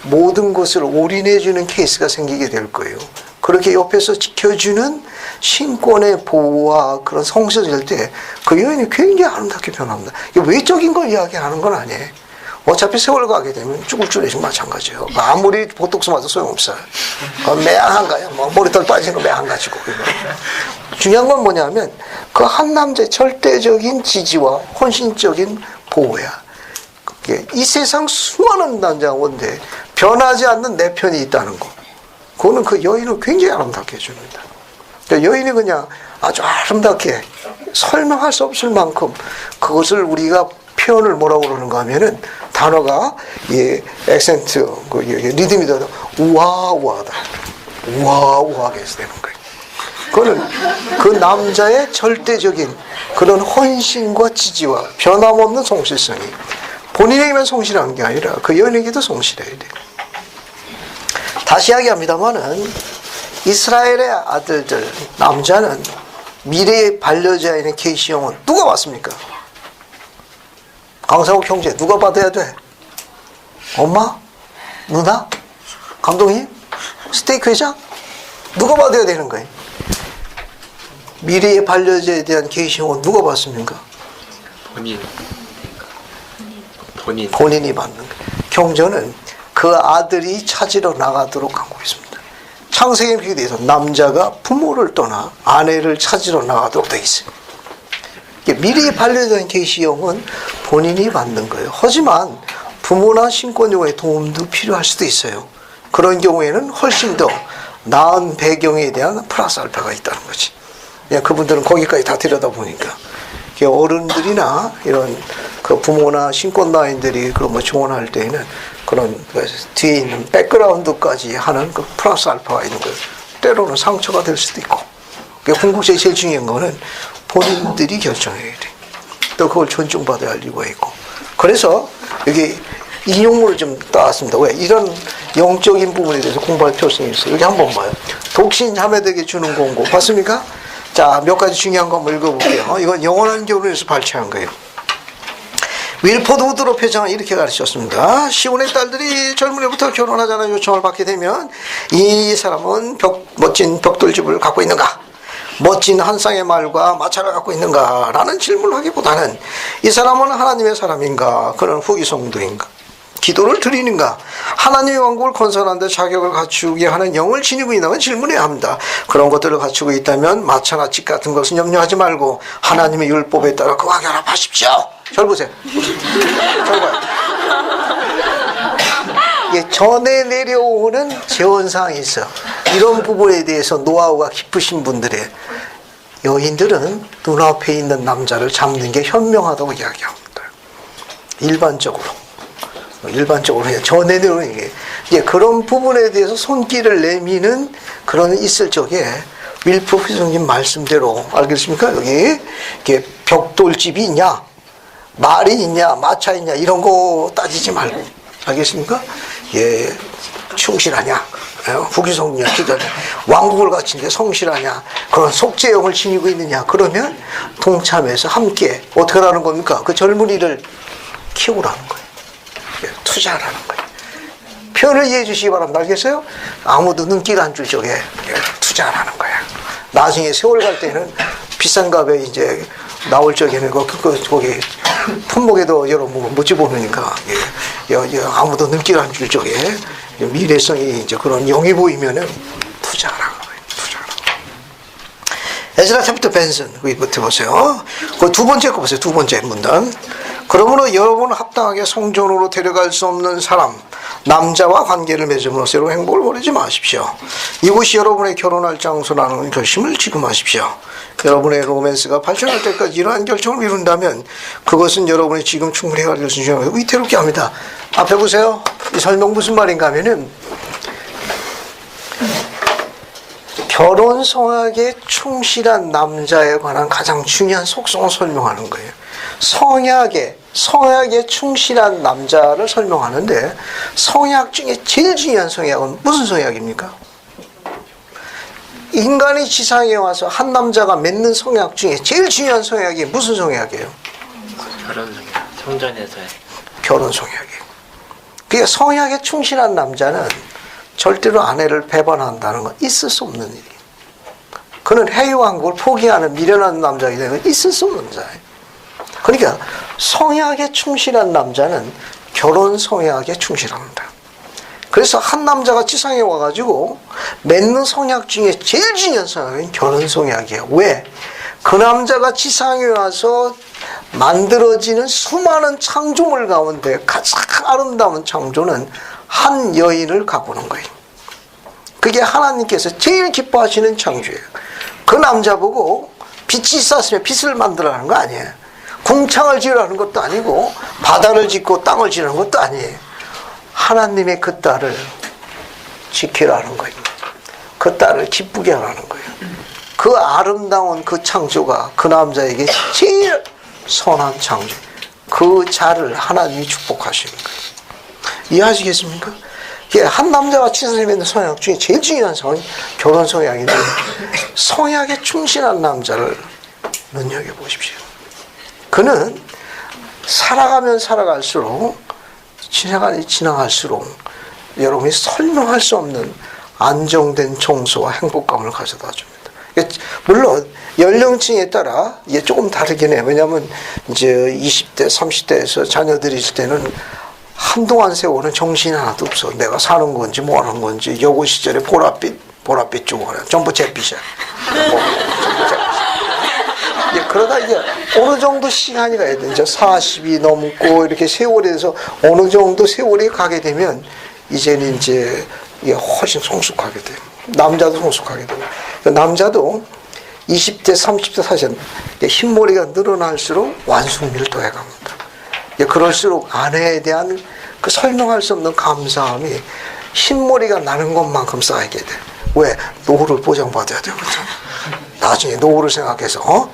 모든 것을 올인해주는 케이스가 생기게 될 거예요. 그렇게 옆에서 지켜주는 신권의 보호와 그런 성실일 때 그 여인이 굉장히 아름답게 변합니다. 외적인 걸 이야기하는 건 아니에요. 어차피 세월 가게 되면 죽을 줄에서 마찬가지예요. 아무리 보톡스 맞아도 소용없어요. 매양한 거예요. 머리털 빠지는 거 매양 가지고. 중요한 건 뭐냐면 그 한 남자의 절대적인 지지와 헌신적인 보호야. 이 세상 수많은 남자 가운데 변하지 않는 내 편이 있다는 거. 그거는 그 여인을 굉장히 아름답게 해줍니다. 그러니까 여인이 그냥 아주 아름답게 설명할 수 없을 만큼 그것을 우리가 표현을 뭐라고 그러는가 하면은 단어가 액센트, 리듬이 더 우아우아하다. 우아우아하게 해서 되는 거예요. 그거는 그 남자의 절대적인 그런 헌신과 지지와 변함없는 성실성이 본인에게만 성실한 게 아니라 그 여인에게도 성실해야 돼요. 다시 이야기합니다만은 이스라엘의 아들들, 남자는 미래의 반려자인 계시형은 누가 봤습니까? 강상욱 형제 누가 받아야 돼? 엄마? 누나? 감독님? 스테이크 회장? 누가 받아야 되는 거예요? 미래의 반려자에 대한 계시형은 누가 받습니까? 본인이 받는 거예요. 경전은 그 아들이 찾으러 나가도록 하고 있습니다. 창세기에 그렇게 되어 있어요. 남자가 부모를 떠나 아내를 찾으러 나가도록 되어 있어요. 미래의 반려자인 계시형은 본인이 받는 거예요. 하지만 부모나 신권요의 도움도 필요할 수도 있어요. 그런 경우에는 훨씬 더 나은 배경에 대한 플러스 알파가 있다는 거지. 그냥 그분들은 거기까지 다 들여다보니까 어른들이나 이런 그 부모나 신권라인들이 그런 뭐 조언할 때에는 그런 뒤에 있는 백그라운드까지 하는 그 플러스 알파가 있는 거예요. 때로는 상처가 될 수도 있고. 궁극적으로 제일 중요한 거는 본인들이 결정해야 돼. 또 그걸 존중받아야 할 이유가 있고. 그래서 여기 인용문을 좀 따왔습니다. 왜? 이런 영적인 부분에 대해서 공부할 필요성이 있어요. 여기 한번 봐요. 독신 자매들에게 주는 공고. 봤습니까? 자, 몇 가지 중요한 거 한번 읽어볼게요. 이건 영원한 결혼에서 발췌한 거예요. 윌포드 우드로 표정은 이렇게 가르쳤습니다. 시온의 딸들이 젊은이부터 결혼하자는 요청을 받게 되면 이 사람은 멋진 벽돌집을 갖고 있는가? 멋진 한 쌍의 말과 마차를 갖고 있는가? 라는 질문을 하기보다는 이 사람은 하나님의 사람인가? 그는 후기성도인가? 기도를 드리는가? 하나님의 왕국을 건설하는 데 자격을 갖추게 하는 영을 지니고 있는가 질문해야 합니다. 그런 것들을 갖추고 있다면 마차나 집 같은 것은 염려하지 말고 하나님의 율법에 따라 그와 결합하십시오. 절 보세요. 절 봐요. 전에 내려오는 재원사항이 있어. 이런 부분에 대해서 노하우가 깊으신 분들의 여인들은 눈앞에 있는 남자를 잡는 게 현명하다고 이야기합니다. 일반적으로 그냥 전에 내려오는 게 이제 그런 부분에 대해서 손길을 내미는 그런 있을 적에 윌프 회장님 말씀대로 알겠습니까? 여기 이렇게 벽돌집이 있냐, 말이 있냐, 마차 있냐 이런 거 따지지 말고 알겠습니까? 예, 충실하냐, 후기성냐, 기도냐, 왕국을 갖춘데 성실하냐, 그런 속죄형을 지니고 있느냐, 그러면 동참해서 함께 어떻게 하라는 겁니까? 그 젊은이를 키우라는 거예요. 예, 투자하라는 거예요. 표현을 이해해 주시기 바랍니다. 알겠어요? 아무도 눈길 안 줄 적에 투자하라는 거야. 나중에 세월 갈 때는 비싼 값에 이제 나올 적에는 거기 품목에도 여러분 못 집어넣으니까 아무도 눈길 안 줄 적에 미래성이 이제 그런 영이 보이면은 투자하라는 거예요. 투자하라는 거예요. 에즈라 챕터 벤슨 거기부터 보세요. 그 두 번째 거 보세요. 두 번째 문단. 그러므로 여러분은 합당하게 성전으로 데려갈 수 없는 사람, 남자와 관계를 맺음으로 새로운 행복을 버리지 마십시오. 이곳이 여러분의 결혼할 장소라는 결심을 지금 하십시오. 여러분의 로맨스가 발전할 때까지 이러한 결정을 미룬다면 그것은 여러분이 지금 충분히 해야 할 것을 위태롭게 합니다. 앞에 보세요. 이 설명 무슨 말인가 하면은 결혼 성향에 충실한 남자에 관한 가장 중요한 속성을 설명하는 거예요. 성향에 충실한 남자를 설명하는데 성향 중에 제일 중요한 성향은 무슨 성향입니까? 인간이 지상에 와서 한 남자가 맺는 성향 중에 제일 중요한 성향이 무슨 성향이에요? 결혼 성향, 성전에서의 결혼 성향이에요. 그러니까 성향에 충실한 남자는 절대로 아내를 배반한다는 건 있을 수 없는 일이에요. 그는 해외왕국을 포기하는 미련한 남자이기 때문에 있을 수 없는 남자예요. 그러니까 성향에 충실한 남자는 결혼 성향에 충실합니다. 그래서 한 남자가 지상에 와가지고 맺는 성향 중에 제일 중요한 성향은 결혼 성향이에요. 왜? 그 남자가 지상에 와서 만들어지는 수많은 창조물 가운데 가장 아름다운 창조는 한 여인을 가꾸는 거예요. 그게 하나님께서 제일 기뻐하시는 창조예요. 그 남자 보고 빛이 있었으면 빛을 만들라는 거 아니에요. 궁창을 지으라는 것도 아니고 바다를 짓고 땅을 지으라는 것도 아니에요. 하나님의 그 딸을 지키라는 거예요. 그 딸을 기쁘게 하라는 거예요. 그 아름다운 그 창조가 그 남자에게 제일 선한 창조, 그 자를 하나님이 축복하시는 거예요. 이해하시겠습니까? 한 남자가 지상에 있는 성향 중에 제일 중요한 성향이 결혼 성향인데 성향에 충실한 남자를 눈여겨보십시오. 그는 살아가면 살아갈수록 지나갈수록 여러분이 설명할 수 없는 안정된 정서와 행복감을 가져다 줍니다. 물론 연령층에 따라 이게 조금 다르긴 해요. 왜냐하면 이제 20대, 30대에서 자녀들이 있을 때는 한동안 세월은 정신이 하나도 없어. 내가 사는 건지 뭐 하는 건지 여고 시절에 보랏빛 주고 전부 잿빛이야. 그러다 이제 어느 정도 시간이 가야 돼. 이제 40이 넘고 이렇게 세월이 돼서 어느 정도 세월이 가게 되면 이제는 이제 이게 훨씬 성숙하게 돼요. 남자도 성숙하게 돼요. 남자도 20대, 30대 사실 흰머리가 늘어날수록 완숙미를 더해갑니다. 그럴수록 아내에 대한 그 설명할 수 없는 감사함이 흰머리가 나는 것만큼 쌓이게 돼. 왜? 노후를 보장받아야 되거든. 나중에 노후를 생각해서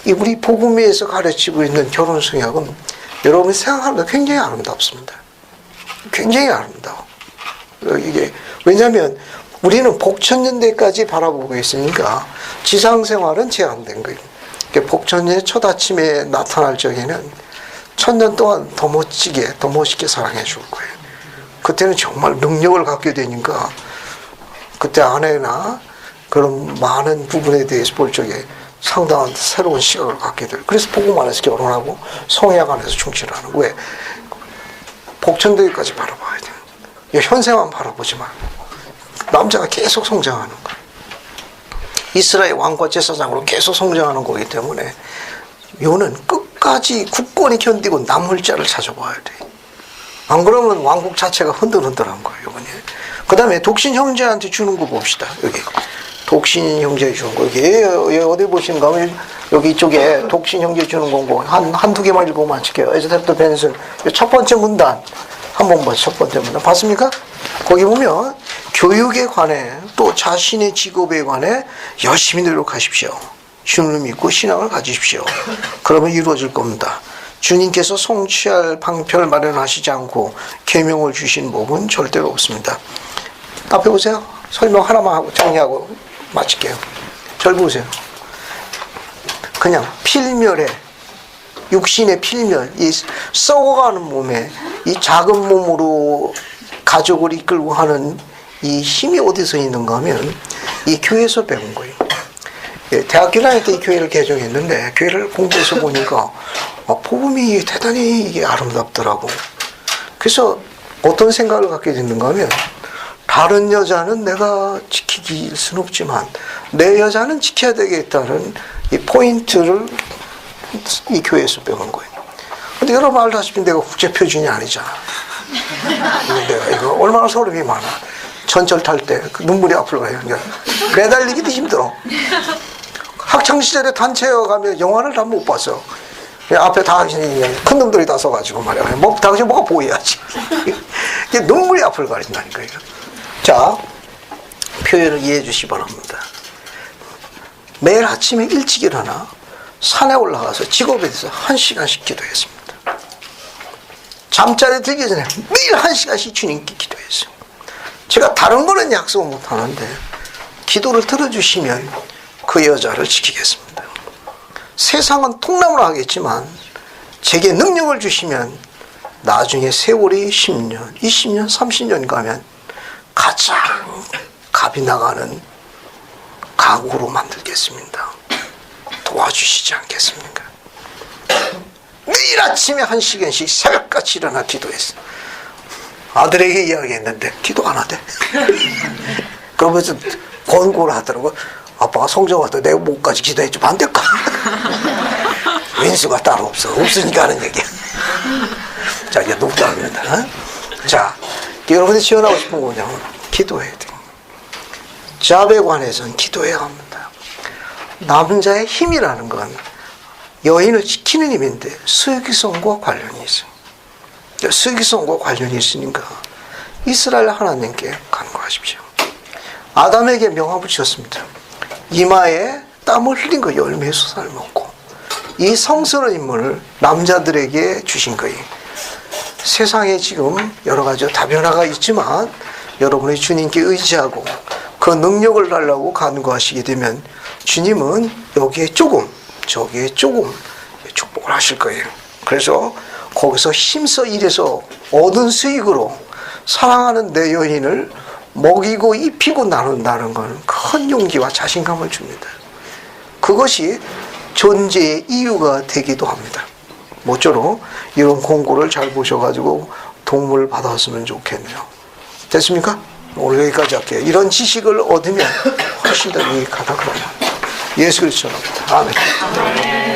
우리 복음에서 가르치고 있는 결혼 성향은 여러분이 생각하는 게 굉장히 아름답습니다. 굉장히 아름다워. 이게 왜냐하면 우리는 복천년대까지 바라보고 있으니까 지상생활은 제한된 거예요. 복천년의 첫 아침에 나타날 적에는 1000년 동안 더 멋지게 더 멋있게 사랑해 줄 거예요. 그때는 정말 능력을 갖게 되니까 그때 아내나 그런 많은 부분에 대해서 볼 적에 상당한 새로운 시각을 갖게 돼요. 그래서 복음 안에서 결혼하고 성약 안에서 충실하는. 왜? 복천대기까지 바라봐야 돼. 이 현세만 바라보지 말고 남자가 계속 성장하는 거야. 이스라엘 왕과 제사장으로 계속 성장하는 거기 때문에 요는 끝까지 굳건히 견디고 남을 자를 찾아봐야 돼. 안 그러면 왕국 자체가 흔들흔들한 거예요. 요번에. 그 다음에 독신 형제한테 주는 거 봅시다. 여기 독신 형제 주는 거 여기 어디 보시는가 하면 여기 이쪽에 독신 형제 주는 공고 한두 개만 읽어보면 ach게요. 에스더부터 벤슨 첫 번째 문단 한번 봐. 첫 번째 문단 봤습니까? 거기 보면 교육에 관해 또 자신의 직업에 관해 열심히 노력하십시오. 주님을 믿고 신앙을 가지십시오. 그러면 이루어질 겁니다. 주님께서 성취할 방편을 마련하시지 않고 계명을 주신 법은 절대로 없습니다. 앞에 보세요. 설명 하나만 하고 정리하고 마칠게요. 절 보세요. 그냥 필멸에 육신의 필멸, 이 썩어가는 몸에 이 작은 몸으로 가족을 이끌고 하는 이 힘이 어디서 있는가 하면 이 교회에서 배운 거예요. 대학교 다닐 때 이 교회를 개종했는데 교회를 공부해서 보니까 복음이 대단히 이게 아름답더라고. 그래서 어떤 생각을 갖게 됐는가 하면 다른 여자는 내가 지킬 수는 없지만 내 여자는 지켜야 되겠다는 이 포인트를 이 교회에서 배운 거예요. 근데 여러분 알다시피 내가 국제표준이 아니잖아. 내가 이거 얼마나 서름이 많아. 전철 탈 때 눈물이 앞으로 가요. 매달리기도 힘들어. 학창시절에 단체에 가면 영화를 다 못 봤어. 앞에 다 큰 놈들이 다 서가지고 말이야. 당신 뭐가 보여야지. 눈물이 앞을 가린다니까. 자, 표현을 이해해 주시기 바랍니다. 매일 아침에 일찍 일어나 산에 올라가서 직업에 대해서 1시간씩 기도했습니다. 잠자리에 들기 전에 매일 1시간씩 주님께 기도했어요. 제가 다른 거는 약속을 못 하는데 기도를 들어주시면 그 여자를 지키겠습니다. 세상은 통나무로 하겠지만 제게 능력을 주시면 나중에 세월이 10년, 20년, 30년 가면 가장 값이 나가는 가구로 만들겠습니다. 도와주시지 않겠습니까? 매일 아침에 1시간씩 새벽같이 일어나 기도했어요. 아들에게 이야기했는데 기도 안 하대. 그러면서 권고를 하더라고. 아빠가 성적와도 내 목까지 기도해주면 안 될까? 왼수가 따로 없으니까 하는 얘기야. 자, 이제 농담입니다. 자, 여러분이 지원하고 싶은 거 뭐냐면 기도해야 돼. 잡에 관해서는 기도해야 합니다. 남자의 힘이라는 건 여인을 지키는 힘인데 수기성과 관련이 있어요. 수기성과 관련이 있으니까 이스라엘 하나님께 간구하십시오. 아담에게 명함을 주셨습니다. 이마에 땀을 흘린 거 열매 수산을 먹고 이 성스러운 인물을 남자들에게 주신 거예요. 세상에 지금 여러 가지 다변화가 있지만 여러분이 주님께 의지하고 그 능력을 달라고 간구하시게 되면 주님은 여기에 조금 저기에 조금 축복을 하실 거예요. 그래서 거기서 힘써 일해서 얻은 수익으로 사랑하는 내 여인을 먹이고 입히고 나눈다는 건 큰 용기와 자신감을 줍니다. 그것이 존재의 이유가 되기도 합니다. 모쪼록 이런 공고를 잘 보셔가지고 도움을 받았으면 좋겠네요. 됐습니까? 오늘 여기까지 할게요. 이런 지식을 얻으면 훨씬 더 유익하다 그러면 예수 그리스도로 아멘.